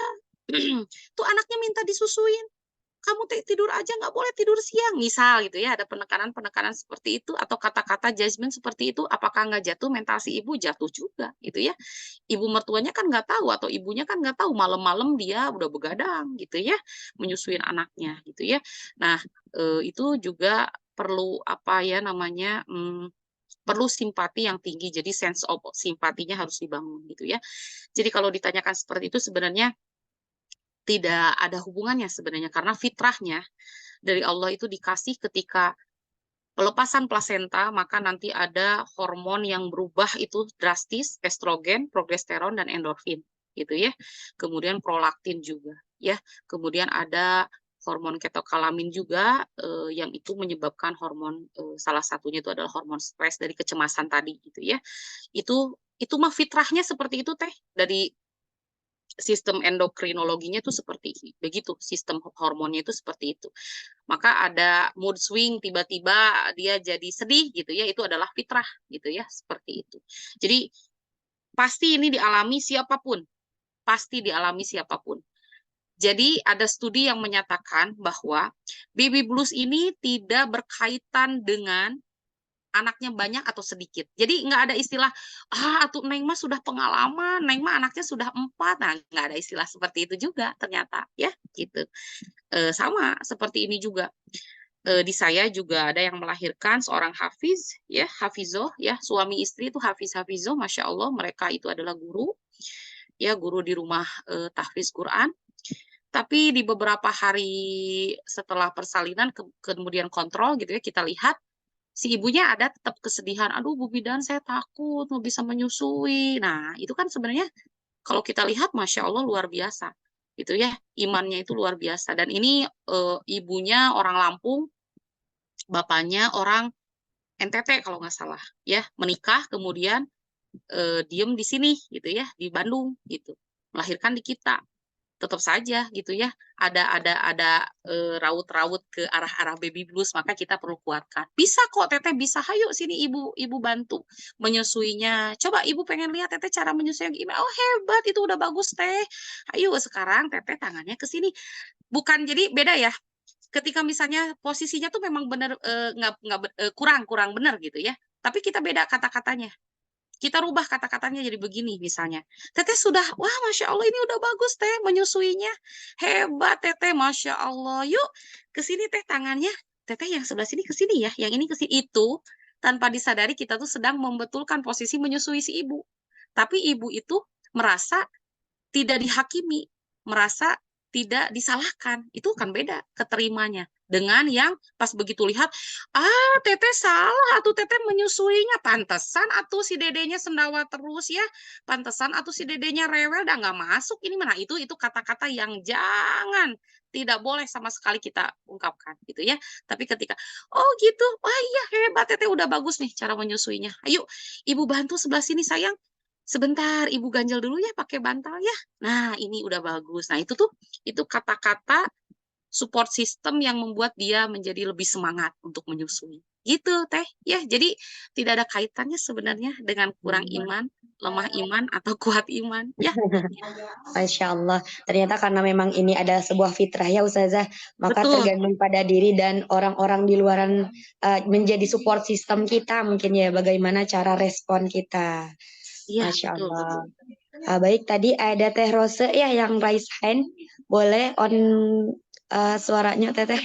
Tuh anaknya minta disusuin. Kamu tidur aja, nggak boleh tidur siang. Misal gitu ya, ada penekanan-penekanan seperti itu atau kata-kata judgement seperti itu, apakah nggak jatuh mental si ibu? Jatuh juga gitu ya. Ibu mertuanya kan nggak tahu atau ibunya kan nggak tahu malam-malam dia udah begadang gitu ya, menyusuin anaknya gitu ya. Nah, itu juga perlu perlu simpati yang tinggi. Jadi sense of simpatinya harus dibangun gitu ya. Jadi kalau ditanyakan seperti itu sebenarnya tidak ada hubungannya sebenarnya karena fitrahnya dari Allah itu dikasih ketika pelepasan plasenta maka nanti ada hormon yang berubah itu drastis, estrogen, progesteron dan endorfin gitu ya. Kemudian prolaktin juga ya. Kemudian ada hormon ketokalamin juga yang itu menyebabkan hormon salah satunya itu adalah hormon stres dari kecemasan tadi gitu ya. Itu mah fitrahnya seperti itu teh dari sistem endokrinologinya itu seperti begitu, sistem hormonnya itu seperti itu. Maka ada mood swing tiba-tiba dia jadi sedih gitu ya, itu adalah fitrah gitu ya, seperti itu. Jadi pasti ini dialami siapapun, pasti dialami siapapun. Jadi ada studi yang menyatakan bahwa baby blues ini tidak berkaitan dengan anaknya banyak atau sedikit. Jadi nggak ada istilah, atuh Neng mah sudah pengalaman, Neng mah anaknya sudah 4. Nah, nggak ada istilah seperti itu juga ternyata, ya gitu. Sama seperti ini juga. Di saya juga ada yang melahirkan seorang hafiz, ya hafizoh, ya suami istri itu hafizoh, masya Allah mereka itu adalah guru, ya guru di rumah tahfiz Quran. Tapi di beberapa hari setelah persalinan kemudian kontrol gitu ya kita lihat si ibunya ada tetap kesedihan, aduh Bu Bidan saya takut mau bisa menyusui. Nah itu kan sebenarnya kalau kita lihat Masya Allah luar biasa gitu ya, imannya itu luar biasa. Dan ini ibunya orang Lampung, bapaknya orang NTT kalau nggak salah ya, menikah kemudian diem di sini gitu ya di Bandung gitu, melahirkan di kita. Tetap saja gitu ya ada raut-raut ke arah-arah baby blues, maka kita perlu kuatkan. Bisa kok Teteh, bisa, hayo sini ibu bantu menyusuinya. Coba ibu pengen lihat Teteh cara menyusui gimana. Oh hebat, itu udah bagus Teh, ayo sekarang Teteh tangannya ke sini. Bukan, jadi beda ya, ketika misalnya posisinya tuh memang benar kurang benar gitu ya. Tapi kita beda kata-katanya. Kita rubah kata-katanya jadi begini misalnya. Teteh sudah, wah Masya Allah ini udah bagus teh menyusuinya. Hebat teteh, Masya Allah. Yuk ke sini teh tangannya. Teteh yang sebelah sini ke sini ya, yang ini ke sini. Itu tanpa disadari kita tuh sedang membetulkan posisi menyusui si ibu. Tapi ibu itu merasa tidak dihakimi, merasa tidak disalahkan. Itu kan beda keterimanya. Dengan yang pas begitu lihat, teteh salah, atuh teteh menyusuinya. Pantesan atuh si dedenya sendawa terus ya. Pantesan atuh si dedenya rewel, dah nggak masuk. Ini mana itu kata-kata yang jangan, tidak boleh sama sekali kita ungkapkan gitu ya. Tapi ketika, oh gitu, wah iya hebat teteh udah bagus nih cara menyusuinya. Ayo ibu bantu sebelah sini sayang. Sebentar, ibu ganjel dulu ya pakai bantal ya. Nah, ini udah bagus. Nah, itu kata-kata support system yang membuat dia menjadi lebih semangat untuk menyusui. Gitu, Teh. Ya, jadi tidak ada kaitannya sebenarnya dengan kurang iman, lemah iman, atau kuat iman. Ya, Masya Allah. Ternyata karena memang ini adalah sebuah fitrah ya Ustazah, maka betul. tergantung pada diri dan orang-orang di luaran menjadi support system kita mungkin ya, bagaimana cara respon kita. Iya, Masya betul, Allah. betul. Baik, tadi ada Teh Rose ya yang raise hand. Boleh on suaranya Teteh,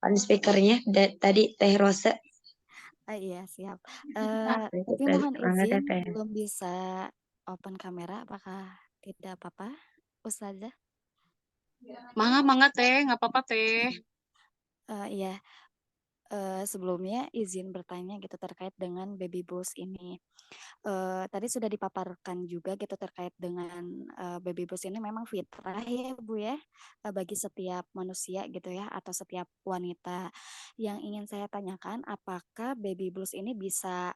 on speakernya. Tadi Teh Rose. Iya siap. Baik, Tapi Ustazah. mohon Semangat ya, izin Teh. belum bisa open kamera, apakah tidak apa-apa, Ustazah? Mangga, Teh. Nggak apa-apa, Teh. Iya. Sebelumnya izin bertanya gitu terkait dengan baby blues ini. Tadi sudah dipaparkan juga gitu terkait dengan baby blues ini memang fitrah ya Bu ya, bagi setiap manusia gitu ya atau setiap wanita. Yang ingin saya tanyakan apakah baby blues ini bisa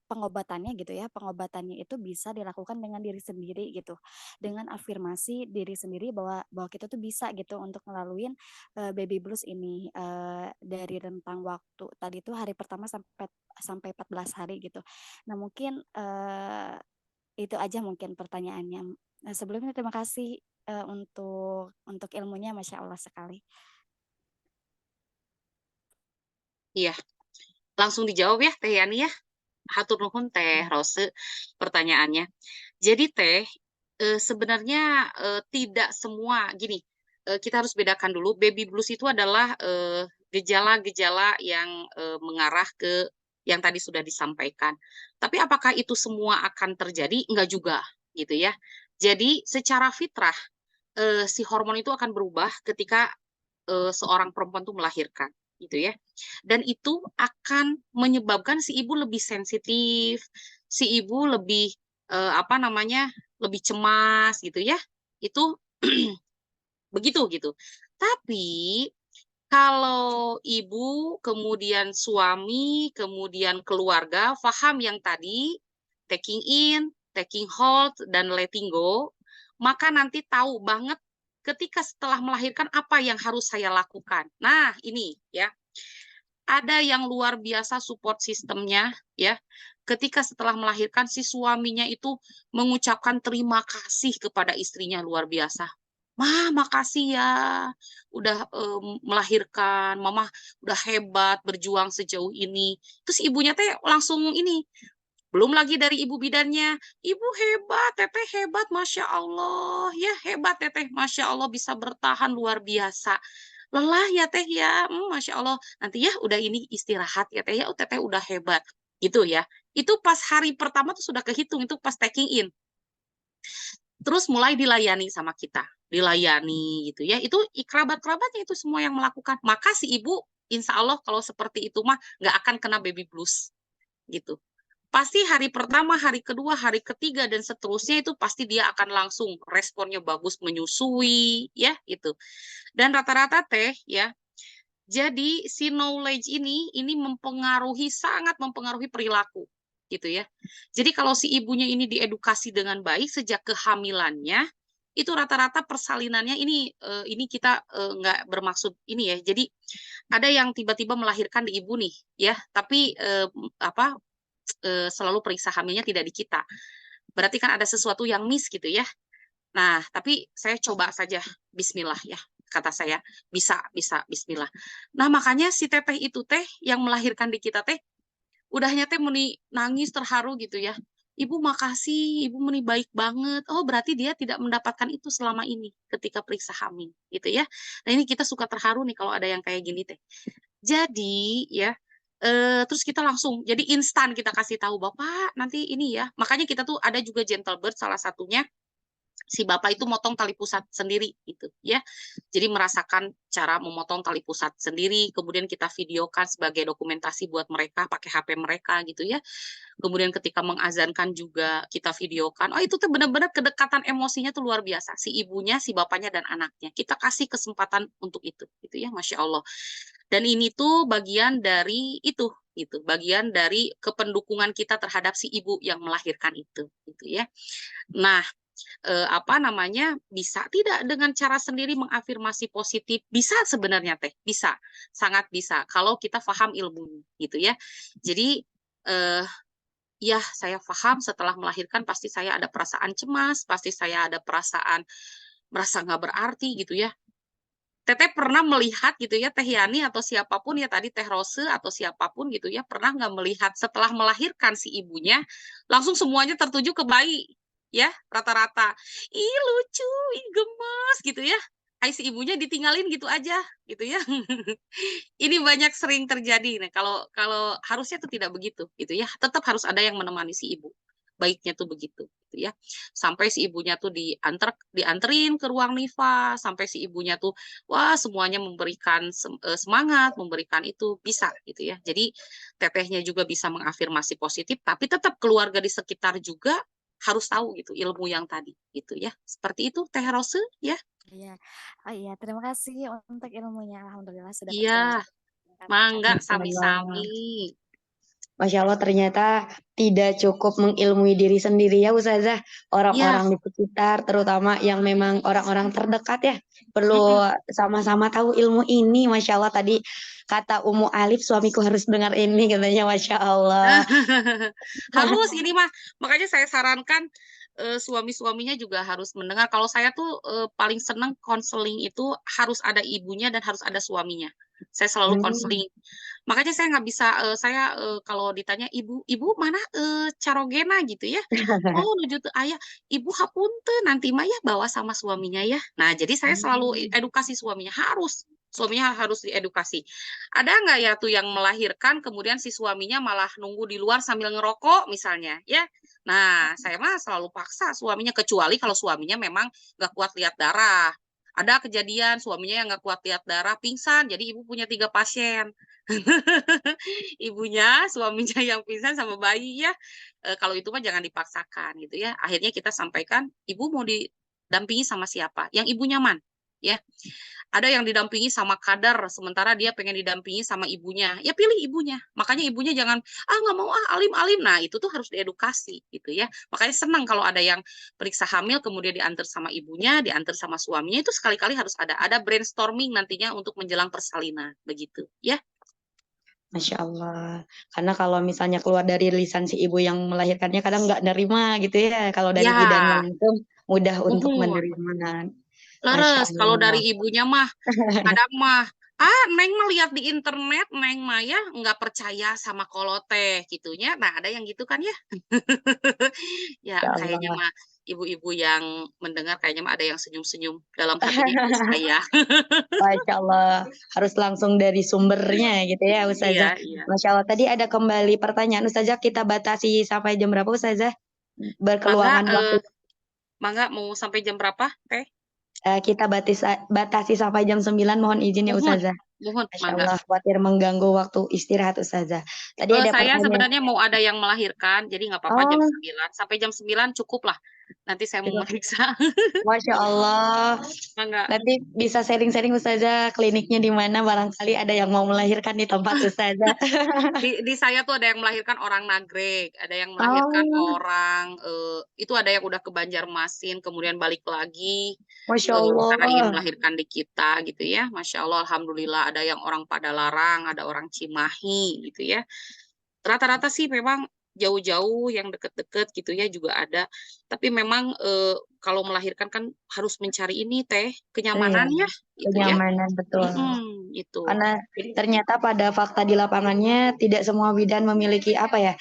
pengobatannya gitu ya, pengobatannya itu bisa dilakukan dengan diri sendiri gitu, dengan afirmasi diri sendiri bahwa bahwa kita tuh bisa gitu untuk ngelaluin baby blues ini dari rentang waktu tadi itu hari pertama sampai sampai 14 hari gitu. Nah, mungkin itu aja mungkin pertanyaannya. Nah, sebelumnya terima kasih untuk ilmunya, Masya Allah sekali. Iya. Langsung dijawab ya, Teh Yani ya. Hatur nuhun Teh Rose pertanyaannya. Jadi Teh, sebenarnya tidak semua gini. Kita harus bedakan dulu. Baby blues itu adalah gejala-gejala yang mengarah ke yang tadi sudah disampaikan. Tapi apakah itu semua akan terjadi? Enggak juga, gitu ya. Jadi secara fitrah si hormon itu akan berubah ketika seorang perempuan itu melahirkan, gitu ya. Dan itu akan menyebabkan si ibu lebih sensitif, si ibu lebih lebih cemas, gitu ya. Itu begitu gitu. Tapi kalau ibu, kemudian suami, kemudian keluarga paham yang tadi taking in, taking hold, dan letting go, maka nanti tahu banget ketika setelah melahirkan apa yang harus saya lakukan. Nah, ini ya. Ada yang luar biasa support sistemnya ya. Ketika setelah melahirkan si suaminya itu mengucapkan terima kasih kepada istrinya luar biasa. Mah, makasih ya udah melahirkan, mama udah hebat berjuang sejauh ini. Terus ibunya teh langsung ini, belum lagi dari ibu bidannya, ibu hebat, teteh hebat, Masya Allah, ya hebat teteh, Masya Allah bisa bertahan luar biasa. Lelah ya teh ya, Masya Allah, nanti ya udah ini istirahat ya teh ya, teteh udah hebat, gitu ya. Itu pas hari pertama tuh sudah kehitung, itu pas taking in. Terus mulai dilayani sama kita, dilayani gitu ya. Itu kerabat-kerabatnya itu semua yang melakukan. Maka si ibu, insya Allah kalau seperti itu mah nggak akan kena baby blues, gitu. Pasti hari pertama, hari kedua, hari ketiga, dan seterusnya itu pasti dia akan langsung responnya bagus, menyusui, ya, itu. Dan rata-rata teh, ya, jadi si knowledge ini sangat mempengaruhi perilaku, gitu ya. Jadi kalau si ibunya ini diedukasi dengan baik sejak kehamilannya, itu rata-rata persalinannya ini kita nggak bermaksud ini ya. Jadi ada yang tiba-tiba melahirkan di ibu nih, ya, tapi selalu periksa hamilnya tidak di kita. Berarti kan ada sesuatu yang miss gitu ya. Nah, tapi saya coba saja bismillah ya. kata saya. Bisa, bismillah. Nah, makanya si teteh itu teh yang melahirkan di kita teh, udahnya teh meni nangis terharu gitu ya. Ibu makasih, ibu meni baik banget. Oh, berarti dia tidak mendapatkan itu selama ini ketika periksa hamil gitu ya. Nah, ini kita suka terharu nih kalau ada yang kayak gini teh. Jadi ya, terus kita langsung jadi instan kita kasih tahu Bapak nanti ini ya. Makanya kita tuh ada juga gentle birth salah satunya si bapak itu motong tali pusat sendiri gitu ya. Jadi merasakan cara memotong tali pusat sendiri, kemudian kita videokan sebagai dokumentasi buat mereka pakai HP mereka gitu ya. Kemudian ketika mengazankan juga kita videokan. Oh, itu tuh benar-benar kedekatan emosinya tuh luar biasa. Si ibunya, si bapaknya dan anaknya. Kita kasih kesempatan untuk itu gitu ya, Masya Allah. Dan ini tuh bagian dari itu gitu, bagian dari kependukungan kita terhadap si ibu yang melahirkan itu gitu ya. Nah, apa namanya, bisa tidak dengan cara sendiri mengafirmasi positif? Bisa sebenarnya teh, bisa, sangat bisa kalau kita paham ilmunya gitu ya. Jadi ya saya paham setelah melahirkan pasti saya ada perasaan cemas, pasti saya ada perasaan merasa nggak berarti gitu ya. Teteh pernah melihat gitu ya, Teh Yani atau siapapun ya tadi Teh Rose atau siapapun gitu ya, pernah nggak melihat setelah melahirkan si ibunya, langsung semuanya tertuju ke bayi, ya rata-rata. Ih lucu, ih gemes gitu ya. Hai si ibunya ditinggalin gitu aja gitu ya. Ini banyak sering terjadi. Nah, kalau kalau harusnya tuh tidak begitu gitu ya. Tetap harus ada yang menemani si ibu. Baiknya tuh begitu gitu ya. Sampai si ibunya tuh dianterin ke ruang nifa, sampai si ibunya tuh wah semuanya memberikan semangat, memberikan itu bisa gitu ya. Jadi tetehnya juga bisa mengafirmasi positif, tapi tetap keluarga di sekitar juga harus tahu gitu ilmu yang tadi gitu ya. Seperti itu Teh Rose ya. Iya, oh iya, terima kasih untuk ilmunya. Alhamdulillah sudah Iya, terjawab. mangga Masya Allah. sami-sami. Masya Allah, ternyata tidak cukup mengilmui diri sendiri ya Ustazah. Ya, Orang-orang di sekitar, terutama yang memang orang-orang terdekat ya, perlu sama-sama tahu ilmu ini. Masya Allah, tadi kata Umu Alif, suamiku harus dengar ini katanya. Masya Allah. harus ini mah. Makanya saya sarankan suami-suaminya juga harus mendengar. Kalau saya tuh paling senang konseling itu harus ada ibunya dan harus ada suaminya. Saya selalu konseling. Makanya saya nggak bisa, saya kalau ditanya ibu mana carogena gitu ya. Oh nuju teu aya, ibu hapunten nanti mah ya bawa sama suaminya ya. Nah jadi saya selalu edukasi suaminya suaminya harus diedukasi. Ada nggak ya tuh yang melahirkan kemudian si suaminya malah nunggu di luar sambil ngerokok misalnya ya. Nah saya mah selalu paksa suaminya kecuali kalau suaminya memang nggak kuat lihat darah. Ada kejadian suaminya yang nggak kuat lihat darah pingsan, jadi ibu punya 3 pasien. Ibunya, suaminya yang pingsan sama bayi ya, kalau itu mah jangan dipaksakan gitu ya. Akhirnya kita sampaikan, ibu mau didampingi sama siapa? Yang ibu nyaman, ya. Ada yang didampingi sama kader, sementara dia pengen didampingi sama ibunya, ya pilih ibunya. Makanya ibunya jangan, ah nggak mau ah alim-alim. Nah itu tuh harus diedukasi gitu ya. Makanya senang kalau ada yang periksa hamil kemudian diantar sama ibunya, diantar sama suaminya itu sekali-kali harus ada brainstorming nantinya untuk menjelang persalinan begitu ya. Masya Allah. Karena kalau misalnya keluar dari lisan si ibu yang melahirkannya kadang nggak nerima gitu ya. Kalau dari bidannya Ya, langsung mudah untuk muhun. menerima. Masya Leres, kalau Allah. dari ibunya mah, kadang mah, Neng mah lihat di internet, Neng mah ya nggak percaya sama koloteh gitunya. Nah, ada yang gitu kan ya. Ya, Masya kayaknya Allah. mah ibu-ibu yang mendengar kayaknya mah ada yang senyum-senyum dalam hatinya itu saya. Masya Allah. Harus langsung dari sumbernya gitu ya Iya, Ustazah. iya. Masya Allah. Tadi ada kembali pertanyaan Ustazah. Kita batasi sampai jam berapa Ustazah? Mangga, Berkeluangan waktu. mangga mau sampai jam berapa, Teh? Kita batasi sampai jam 9. Mohon izin ya Muhun, Ustazah. muhun, Masya mangga. Allah, khawatir mengganggu waktu istirahat Ustazah. Tadi ada Saya pertanyaan. sebenarnya mau ada yang melahirkan, jadi nggak apa-apa jam Oh, 9. Sampai jam 9 cukup lah. Nanti saya mau cukup. meriksa. Masya Allah. Mangga. Nanti bisa sharing-sharing Ustazah kliniknya di mana barangkali ada yang mau melahirkan di tempat Ustazah. Di saya tuh ada yang melahirkan orang Nagreg, ada yang melahirkan Oh, orang itu ada yang udah ke Banjarmasin kemudian balik lagi Masya karena ingin Allah. melahirkan di kita gitu ya. Masya Allah, alhamdulillah ada yang orang Padalarang, ada orang Cimahi gitu ya. Rata-rata sih memang jauh-jauh, yang deket-deket gitu ya juga ada. Tapi memang kalau melahirkan kan harus mencari ini Teh, Iya, kenyamanan ya, itu ya. kenyamanan betul. Itu. Karena ternyata pada fakta di lapangannya tidak semua bidan memiliki apa ya,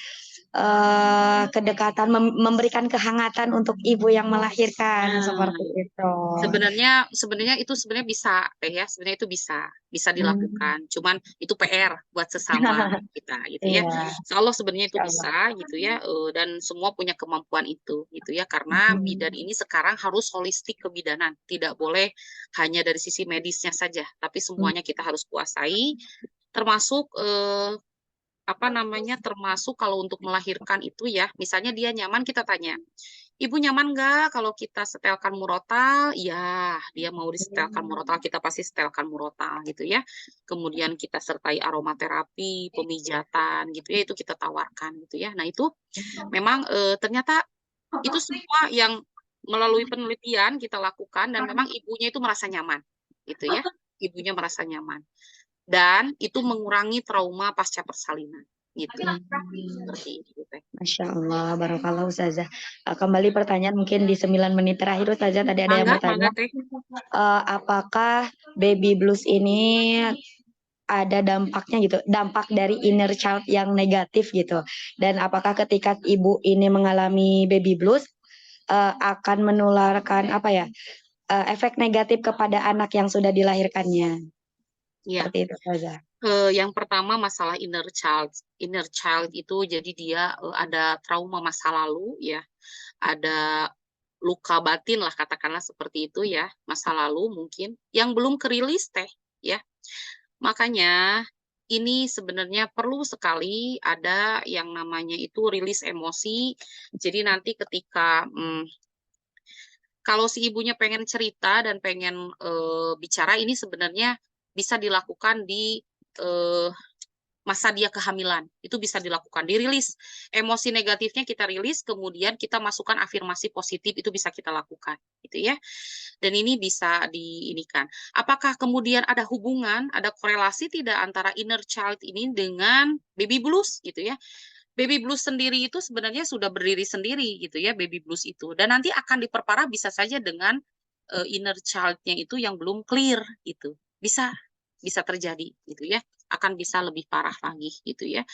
kedekatan, memberikan kehangatan untuk ibu yang melahirkan Nah, seperti itu. sebenarnya itu sebenarnya bisa Teh ya, sebenarnya itu bisa dilakukan. Cuman itu PR buat sesama kita gitu ya. Iya, Insya Allah sebenarnya itu Insya Allah. bisa gitu ya, dan semua punya kemampuan itu gitu ya. Karena bidan ini sekarang harus holistik kebidanan, tidak boleh hanya dari sisi medisnya saja, tapi semuanya kita harus kuasai, termasuk apa namanya, termasuk kalau untuk melahirkan itu ya, misalnya dia nyaman, kita tanya, Ibu nyaman nggak kalau kita setelkan murotal? Iya, dia mau disetelkan murotal, kita pasti setelkan murotal gitu ya. Kemudian kita sertai aromaterapi, pemijatan gitu ya, itu kita tawarkan gitu ya. Nah itu memang ternyata itu semua yang melalui penelitian kita lakukan dan memang ibunya itu merasa nyaman gitu ya. Ibunya merasa nyaman. Dan itu mengurangi trauma pasca persalinan gitu. Seperti itu Teh. Masya Allah, barakallah Ustazah. Kembali pertanyaan mungkin di 9 menit terakhir Ustazah tadi ada yang Mangga bertanya, Teh. apakah baby blues ini ada dampaknya gitu, dampak dari inner child yang negatif gitu. Dan apakah ketika ibu ini mengalami baby blues akan menularkan apa ya, efek negatif kepada anak yang sudah dilahirkannya. Ya. Seperti itu Ustazah. Yang pertama masalah inner child. Inner child itu jadi dia ada trauma masa lalu ya, ada luka batin lah katakanlah seperti itu ya, masa lalu mungkin yang belum kerilis Teh ya. Makanya ini sebenarnya perlu sekali ada yang namanya itu rilis emosi. Jadi nanti ketika kalau si ibunya pengen cerita dan pengen bicara, ini sebenarnya bisa dilakukan di masa dia kehamilan. Itu bisa dilakukan, dirilis. Emosi negatifnya kita rilis, kemudian kita masukkan afirmasi positif, itu bisa kita lakukan. Gitu ya. Dan ini bisa diinikan. Apakah kemudian ada hubungan, ada korelasi tidak antara inner child ini dengan baby blues gitu ya. Baby blues sendiri itu sebenarnya sudah berdiri sendiri gitu ya, baby blues itu. Dan nanti akan diperparah bisa saja dengan inner child-nya itu yang belum clear gitu. Bisa terjadi gitu ya, akan bisa lebih parah lagi gitu ya.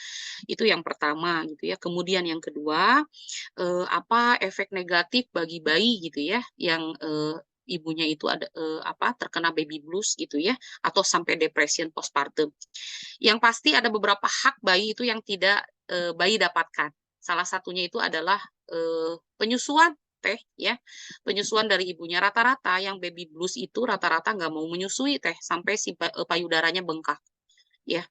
Itu yang pertama gitu ya. Kemudian yang kedua, apa efek negatif bagi bayi gitu ya, yang ibunya itu ada terkena baby blues gitu ya, atau sampai depression postpartum. Yang pasti ada beberapa hak bayi itu yang tidak bayi dapatkan. Salah satunya itu adalah penyusuan Teh ya, penyusuan dari ibunya. Rata-rata yang baby blues itu rata-rata nggak mau menyusui Teh sampai si payudaranya bengkak ya.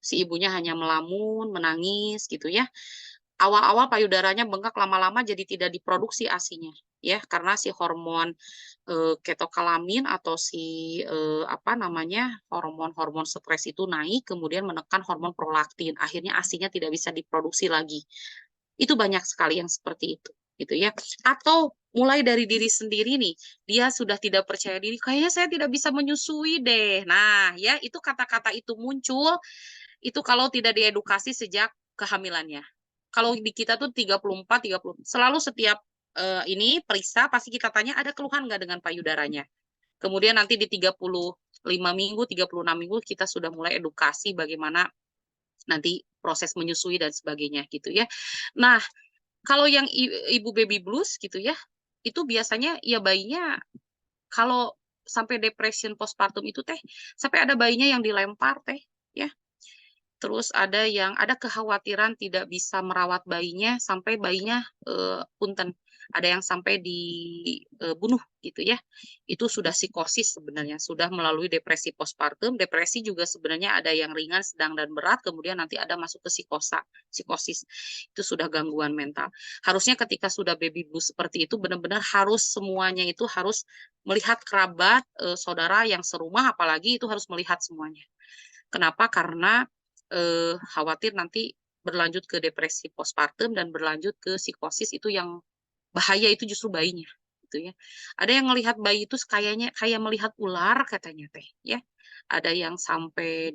Si ibunya hanya melamun, menangis gitu ya. Awal-awal payudaranya bengkak, lama-lama jadi tidak diproduksi ASI-nya ya, karena si hormon ketokalamin atau si hormon stres itu naik, kemudian menekan hormon prolaktin, akhirnya ASI-nya tidak bisa diproduksi lagi. Itu banyak sekali yang seperti itu gitu ya. Atau mulai dari diri sendiri nih, dia sudah tidak percaya diri, kayaknya saya tidak bisa menyusui deh. Nah ya, itu kata-kata itu muncul itu kalau tidak diedukasi sejak kehamilannya. Kalau di kita tuh 34, 30, selalu setiap ini periksa pasti kita tanya ada keluhan nggak dengan payudaranya. Kemudian nanti di 35 minggu, 36 minggu kita sudah mulai edukasi bagaimana nanti proses menyusui dan sebagainya gitu ya. Nah, kalau yang ibu baby blues gitu ya, itu biasanya ya bayinya kalau sampai depression postpartum itu Teh, sampai ada bayinya yang dilempar Teh ya. Terus ada yang ada kekhawatiran tidak bisa merawat bayinya sampai bayinya punten, ada yang sampai dibunuh gitu ya. Itu sudah psikosis sebenarnya, sudah melalui depresi postpartum. Depresi juga sebenarnya ada yang ringan, sedang dan berat, kemudian nanti ada masuk ke psikosis. Itu sudah gangguan mental. Harusnya ketika sudah baby blues seperti itu benar-benar harus semuanya itu harus melihat kerabat, saudara yang serumah apalagi itu harus melihat semuanya. Kenapa? Karena khawatir nanti berlanjut ke depresi postpartum dan berlanjut ke psikosis, itu yang bahaya itu justru bayinya gitu ya. Ada yang melihat bayi itu kayaknya kayak melihat ular katanya Teh ya. ada yang sampai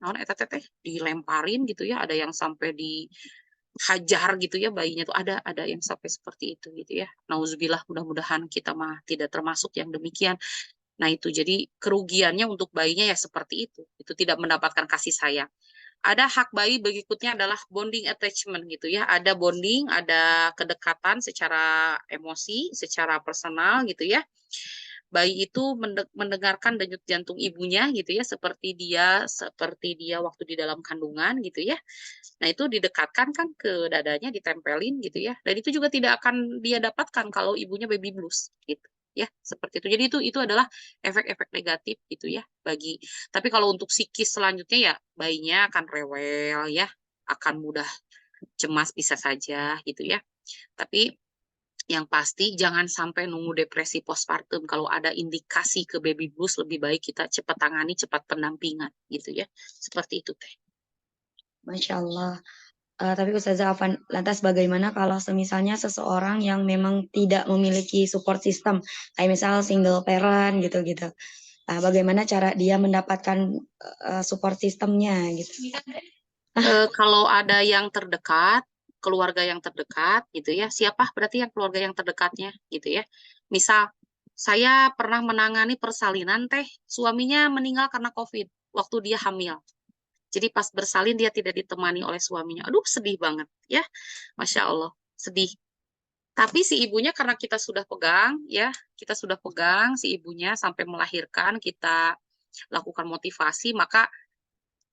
naon eta teh dilemparin gitu ya, ada yang sampai dihajar gitu ya bayinya tuh, ada yang sampai seperti itu gitu ya. Nauzubillah, mudah-mudahan kita mah tidak termasuk yang demikian. Nah itu jadi kerugiannya untuk bayinya ya seperti itu tidak mendapatkan kasih sayang. Ada hak bayi berikutnya adalah bonding attachment gitu ya. Ada bonding, ada kedekatan secara emosi, secara personal gitu ya. Bayi itu mendengarkan denyut jantung ibunya gitu ya, seperti dia waktu di dalam kandungan gitu ya. Nah itu didekatkan kan ke dadanya, ditempelin gitu ya. Dan itu juga tidak akan dia dapatkan kalau ibunya baby blues gitu ya, seperti itu. Jadi itu adalah efek-efek negatif gitu ya tapi kalau untuk psikis selanjutnya ya bayinya akan rewel ya, akan mudah cemas bisa saja gitu ya. Tapi yang pasti jangan sampai nunggu depresi postpartum. Kalau ada indikasi ke baby blues, lebih baik kita cepat tangani, cepat pendampingan gitu ya. Seperti itu teh. Masya Allah. Tapi Ustazah Afan, lantas bagaimana kalau semisalnya seseorang yang memang tidak memiliki support system, kayak misal single parent gitu-gitu. Bagaimana cara dia mendapatkan support systemnya gitu? Kalau ada yang terdekat, keluarga yang terdekat gitu ya, siapa berarti yang keluarga yang terdekatnya gitu ya. Misal saya pernah menangani persalinan teh, suaminya meninggal karena COVID waktu dia hamil. Jadi pas bersalin dia tidak ditemani oleh suaminya. Aduh sedih banget ya, Masya Allah sedih. Tapi si ibunya karena kita sudah pegang ya, kita sudah pegang si ibunya sampai melahirkan, kita lakukan motivasi, maka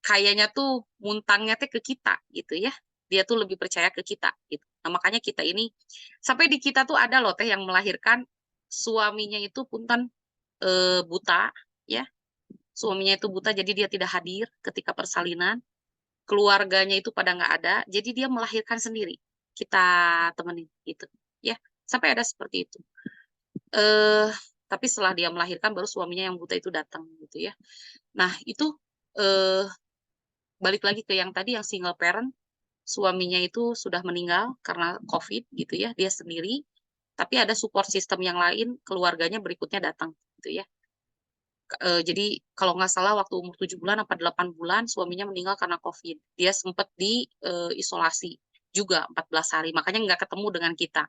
kayaknya tuh muntangnya teh ke kita gitu ya. Dia tuh lebih percaya ke kita gitu. Nah, makanya kita ini sampai di kita tuh ada loh teh yang melahirkan suaminya itu punten buta ya. Suaminya itu buta jadi dia tidak hadir ketika persalinan. Keluarganya itu pada nggak ada, jadi dia melahirkan sendiri. Kita temenin gitu ya. Sampai ada seperti itu. Tapi setelah dia melahirkan baru suaminya yang buta itu datang gitu ya. Nah, itu balik lagi ke yang tadi yang single parent, suaminya itu sudah meninggal karena COVID gitu ya, dia sendiri, tapi ada support system yang lain, keluarganya berikutnya datang gitu ya. Jadi kalau nggak salah waktu umur 7 bulan apa 8 bulan suaminya meninggal karena COVID. Dia sempat di isolasi juga 14 hari, makanya nggak ketemu dengan kita.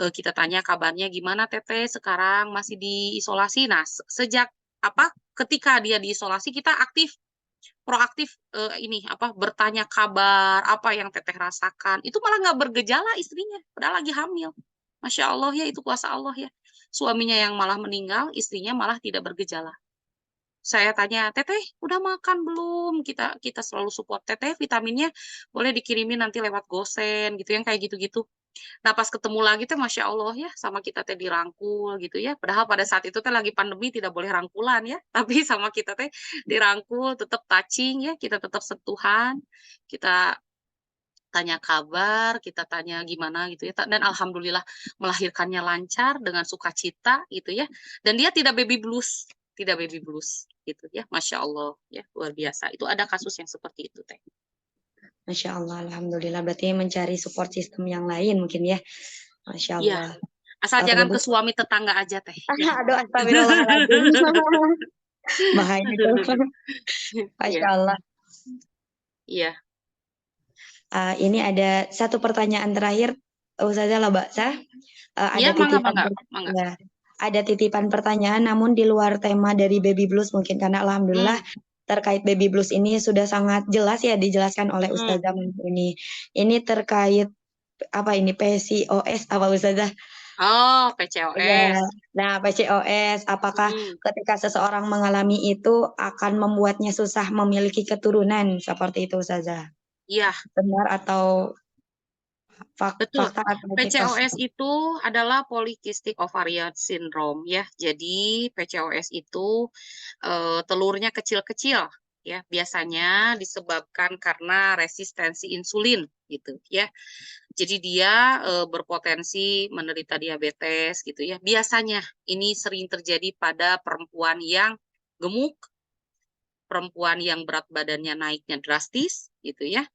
Kita tanya kabarnya gimana Teteh sekarang masih di isolasi. Nah, sejak ketika dia diisolasi kita proaktif bertanya kabar apa yang Teteh rasakan. Itu malah nggak bergejala istrinya, padahal lagi hamil. Masya Allah ya, itu kuasa Allah ya. Suaminya yang malah meninggal, istrinya malah tidak bergejala. Saya tanya, Teteh udah makan belum? Kita selalu support Teteh, vitaminnya boleh dikirimin nanti lewat gosen gitu, yang kayak gitu-gitu. Nah pas ketemu lagi teh Masya Allah ya, sama kita teh dirangkul gitu ya. Padahal pada saat itu teh lagi pandemi tidak boleh rangkulan ya. Tapi sama kita teh dirangkul, tetap touching ya, kita tetap sentuhan, kita tanya kabar, kita tanya gimana gitu ya. Dan alhamdulillah melahirkannya lancar dengan sukacita gitu ya. Dan dia tidak baby blues gitu ya. Masya Allah ya, luar biasa. Itu ada kasus yang seperti itu teh. Masya Allah, alhamdulillah. Berarti mencari support system yang lain mungkin ya. Masya Iya. Allah. Asal jangan ke suami tetangga aja teh. Ya. Aduh, astagfirullahaladzim. Bahaya itu. Masya Allah. Iya. Ini ada satu pertanyaan terakhir, Ustazah Labaksa. Iya, mangga. Ya, ada titipan pertanyaan, namun di luar tema dari baby blues mungkin karena alhamdulillah terkait baby blues ini sudah sangat jelas ya dijelaskan oleh Ustazah ini. Ini terkait apa ini PCOS apa Ustazah? Oh, PCOS. Ya. Nah, PCOS, apakah ketika seseorang mengalami itu akan membuatnya susah memiliki keturunan seperti itu Ustazah? Iya. Benar atau Betul. fakta atau PCOS itu adalah polycystic ovarian syndrome ya. Jadi PCOS itu telurnya kecil-kecil ya. Biasanya disebabkan karena resistensi insulin gitu ya. Jadi dia berpotensi menderita diabetes gitu ya. Biasanya ini sering terjadi pada perempuan yang gemuk, perempuan yang berat badannya naiknya drastis gitu ya.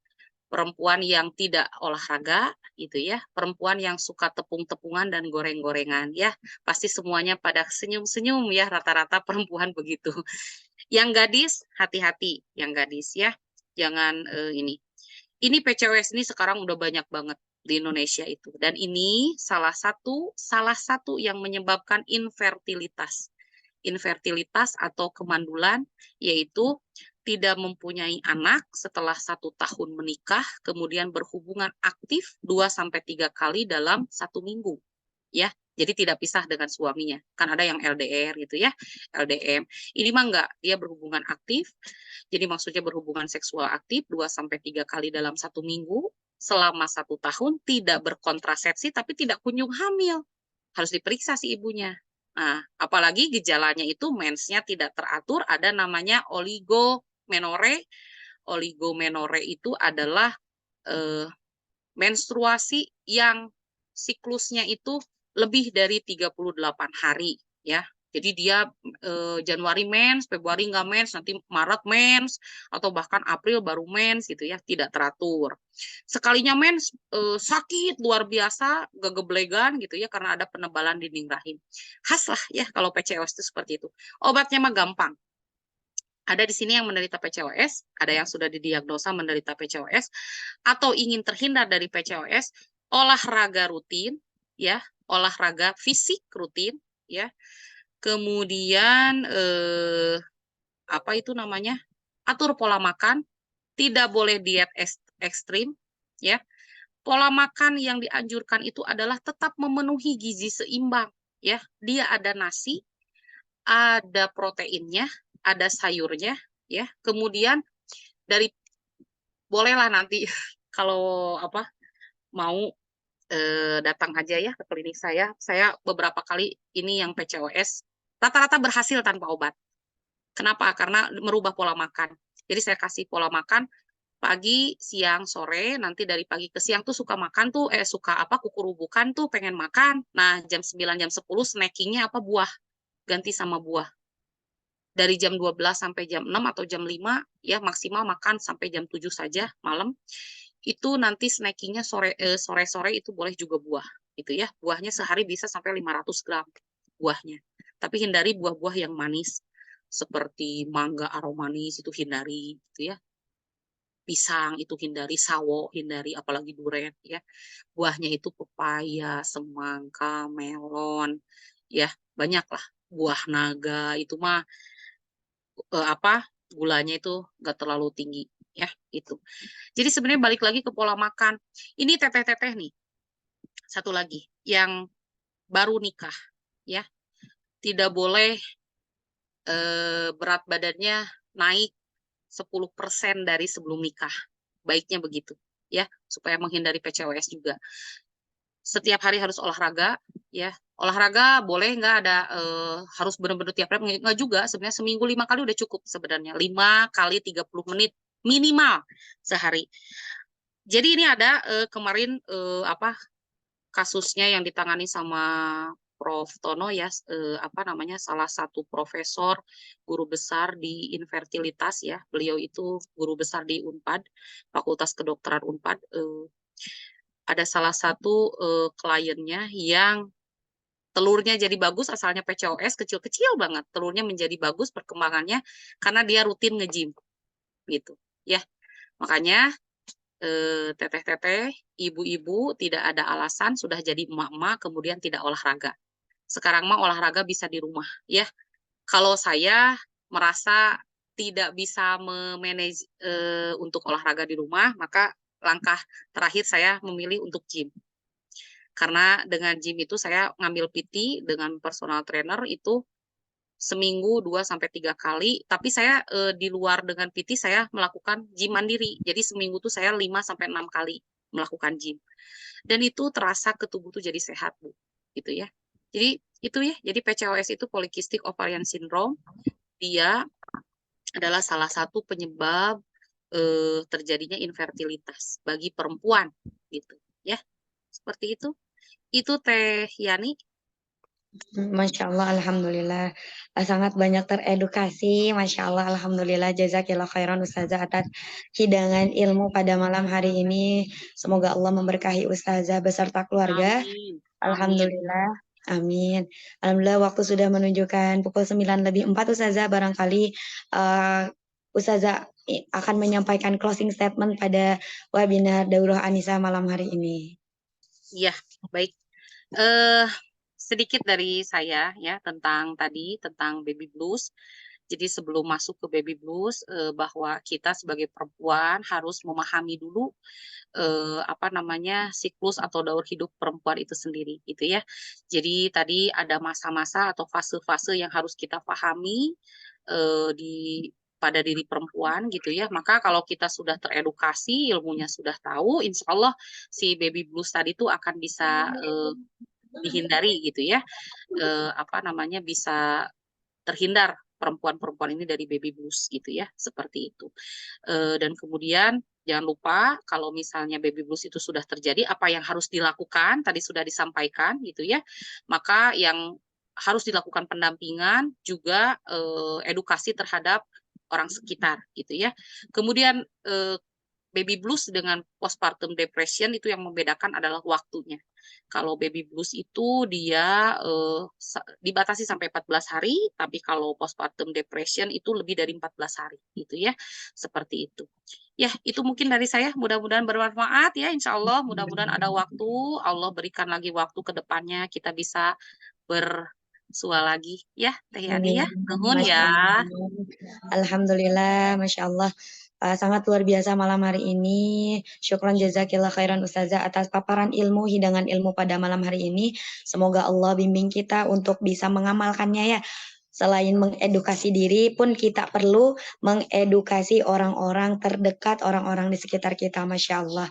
Perempuan yang tidak olahraga gitu ya, perempuan yang suka tepung-tepungan dan goreng-gorengan ya, pasti semuanya pada senyum-senyum ya, rata-rata perempuan begitu. Yang gadis, hati-hati yang gadis ya. Jangan ini. Ini PCOS ini sekarang udah banyak banget di Indonesia itu. Dan ini salah satu yang menyebabkan infertilitas. Infertilitas atau kemandulan, yaitu tidak mempunyai anak setelah 1 tahun menikah, kemudian berhubungan aktif 2-3 kali dalam 1 minggu. Ya, jadi tidak pisah dengan suaminya. Kan ada yang LDR gitu ya, LDM. Ini mah enggak, dia berhubungan aktif. Jadi maksudnya berhubungan seksual aktif 2-3 kali dalam 1 minggu selama 1 tahun, tidak berkontrasepsi tapi tidak kunjung hamil. Harus diperiksa si ibunya. Nah, apalagi gejalanya itu mensnya tidak teratur, ada namanya oligomenore. Oligomenore itu adalah menstruasi yang siklusnya itu lebih dari 38 hari ya. Jadi dia Januari mens, Februari nggak mens, nanti Maret mens, atau bahkan April baru mens gitu ya, tidak teratur. Sekalinya mens sakit luar biasa, gegeblegan gitu ya, karena ada penebalan dinding rahim. Khas lah ya kalau PCOS itu seperti itu. Obatnya mah gampang. Ada di sini yang menderita PCOS, ada yang sudah didiagnosa menderita PCOS, atau ingin terhindar dari PCOS, olahraga rutin, ya, olahraga fisik rutin, ya. Kemudian apa itu namanya? Atur pola makan, tidak boleh diet ekstrim, ya. Pola makan yang dianjurkan itu adalah tetap memenuhi gizi seimbang, ya. Dia ada nasi, ada proteinnya, ada sayurnya, ya. Kemudian dari bolehlah nanti kalau apa mau datang aja ya ke klinik saya. Saya beberapa kali ini yang PCOS rata-rata berhasil tanpa obat. Kenapa? Karena merubah pola makan. Jadi saya kasih pola makan pagi, siang, sore. Nanti dari pagi ke siang tuh suka makan tuh suka apa kukurubukan tuh pengen makan. Nah, jam 9 jam 10 snackingnya apa buah. Ganti sama buah. Dari jam 12 sampai jam 6 atau jam 5 ya maksimal makan sampai jam 7 saja malam. Itu nanti snackingnya sore-sore itu boleh juga buah gitu ya. Buahnya sehari bisa sampai 500 gram buahnya. Tapi hindari buah-buah yang manis seperti mangga aromanis itu hindari gitu ya. Pisang itu hindari, sawo hindari, apalagi duren ya. Buahnya itu pepaya, semangka, melon ya, banyaklah. Buah naga itu mah gulanya itu nggak terlalu tinggi ya itu. Jadi sebenarnya balik lagi ke pola makan. Ini teteh-teteh nih. Satu lagi yang baru nikah ya. Tidak boleh berat badannya naik 10% dari sebelum nikah. Baiknya begitu ya, supaya menghindari PCOS juga. Setiap hari harus olahraga ya. Olahraga boleh nggak ada harus benar-benar tiap hari, nggak juga sebenarnya, seminggu 5 kali udah cukup sebenarnya, 5 kali 30 menit minimal sehari. Jadi ini ada kemarin kasusnya yang ditangani sama Prof. Tono ya, salah satu profesor guru besar di infertilitas ya. Beliau itu guru besar di Unpad, Fakultas Kedokteran Unpad. Ada salah satu kliennya yang telurnya jadi bagus, asalnya PCOS, kecil-kecil banget. Telurnya menjadi bagus perkembangannya karena dia rutin nge-gym gitu ya. Makanya teteh-teteh, ibu-ibu tidak ada alasan sudah jadi emak-emak kemudian tidak olahraga. Sekarang mah olahraga bisa di rumah ya. Kalau saya merasa tidak bisa memanage untuk olahraga di rumah, maka langkah terakhir saya memilih untuk gym. Karena dengan gym itu saya ngambil PT dengan personal trainer itu seminggu 2-3 kali, tapi saya di luar dengan PT saya melakukan gym mandiri. Jadi seminggu tuh saya 5-6 kali melakukan gym. Dan itu terasa ke tubuh tuh jadi sehat, Bu. Gitu ya. Jadi itu ya, jadi PCOS itu polycystic ovarian syndrome. Dia adalah salah satu penyebab terjadinya infertilitas bagi perempuan gitu ya. Seperti itu. Itu Teh Yani. Masya Allah, Alhamdulillah. Sangat banyak teredukasi. Masya Allah, Alhamdulillah. Jazakillah khairan Ustazah atas hidangan ilmu pada malam hari ini. Semoga Allah memberkahi Ustazah beserta keluarga. Amin. Amin. Alhamdulillah. Amin. Alhamdulillah waktu sudah menunjukkan pukul 9:04 Ustazah. Barangkali Ustazah akan menyampaikan closing statement pada webinar Daurah Anisa malam hari ini. Iya, baik. Eh, sedikit dari saya ya tentang baby blues. Jadi sebelum masuk ke baby blues, bahwa kita sebagai perempuan harus memahami dulu apa namanya siklus atau daur hidup perempuan itu sendiri, gitu ya. Jadi tadi ada masa-masa atau fase-fase yang harus kita pahami di pada diri perempuan gitu ya. Maka kalau kita sudah teredukasi, ilmunya sudah tahu, insya Allah si baby blues tadi itu akan bisa dihindari gitu ya. Apa namanya bisa terhindar perempuan-perempuan ini dari baby blues gitu ya, seperti itu. Dan kemudian jangan lupa kalau misalnya baby blues itu sudah terjadi, apa yang harus dilakukan tadi sudah disampaikan gitu ya. Maka yang harus dilakukan pendampingan juga edukasi terhadap orang sekitar gitu ya. Kemudian baby blues dengan postpartum depression itu yang membedakan adalah waktunya. Kalau baby blues itu dia dibatasi sampai 14 hari, tapi kalau postpartum depression itu lebih dari 14 hari gitu ya. Seperti itu. Ya, itu mungkin dari saya. Mudah-mudahan bermanfaat ya, insya Allah. Mudah-mudahan ada waktu, Allah berikan lagi waktu ke depannya kita bisa bersua lagi ya, Teh Yani ya. Nuhun Masya ya. Allah. Alhamdulillah, Masya Allah. Sangat luar biasa malam hari ini. Syukran jazakillah khairan Ustazah atas paparan ilmu, hidangan ilmu pada malam hari ini. Semoga Allah bimbing kita untuk bisa mengamalkannya ya. Selain mengedukasi diri pun kita perlu mengedukasi orang-orang terdekat, orang-orang di sekitar kita. Masya Allah.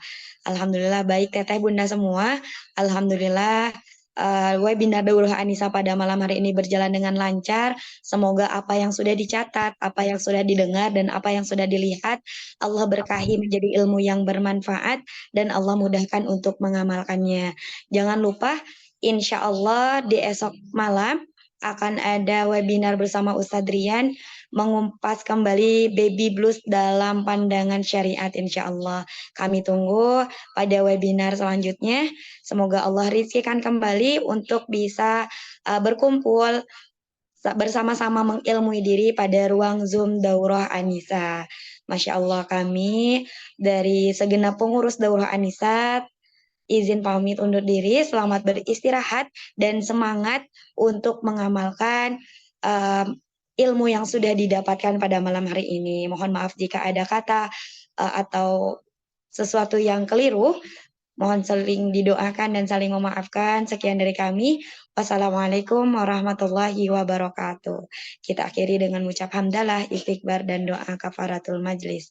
Alhamdulillah baik teteh bunda semua. Alhamdulillah webinar Daurah Anisa pada malam hari ini berjalan dengan lancar. Semoga apa yang sudah dicatat, apa yang sudah didengar, dan apa yang sudah dilihat, Allah berkahi menjadi ilmu yang bermanfaat, dan Allah mudahkan untuk mengamalkannya. Jangan lupa, insya Allah di esok malam akan ada webinar bersama Ustadz Rian mengumpas kembali baby blues dalam pandangan syariat insya Allah. Kami tunggu pada webinar selanjutnya. Semoga Allah rizkikan kembali untuk bisa berkumpul bersama-sama mengilmui diri pada ruang Zoom Daurah Anisa. Masya Allah kami dari segenap pengurus Daurah Anisa izin pamit undur diri, selamat beristirahat dan semangat untuk mengamalkan ilmu yang sudah didapatkan pada malam hari ini. Mohon maaf jika ada kata atau sesuatu yang keliru. Mohon saling didoakan dan saling memaafkan. Sekian dari kami. Wassalamualaikum warahmatullahi wabarakatuh. Kita akhiri dengan mengucap hamdalah, istighfar, dan doa kafaratul majlis.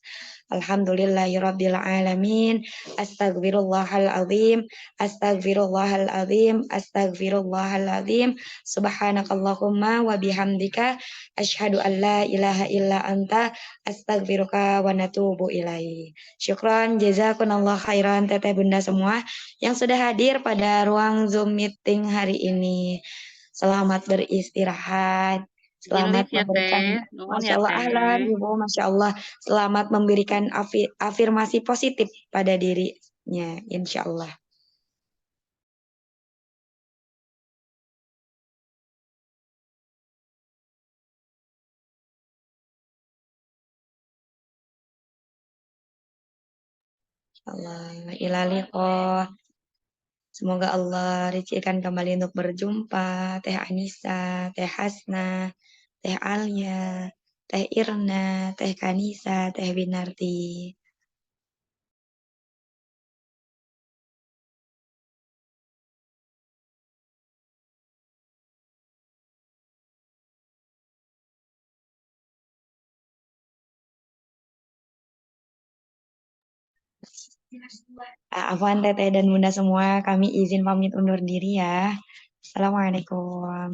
Alhamdulillahirabbil alamin. Astagfirullahal azim. Astagfirullahal azim. Astagfirullahal azim. Subhanakallahumma wa bihamdika asyhadu an la ilaha illa anta astaghfiruka wa natubu ilaih. Syukron jazakunallah khairan teteh bunda semua yang sudah hadir pada ruang Zoom meeting hari ini. Selamat beristirahat. Selamat Izin live ya memberikan, Teh. Nuhun Masya ya Allah, ahlan, Teh. Ibu, Masya Allah. Selamat memberikan afirmasi positif pada dirinya, insya Allah. Allah, ilaliqoh. Semoga Allah rizkikan kembali untuk berjumpa. Teh Anisa, Teh Hasna, Teh Alia, Teh Irna, Teh Kanisa, Teh Winarti. Afwan Teteh dan Bunda semua, kami izin pamit undur diri ya. Assalamualaikum.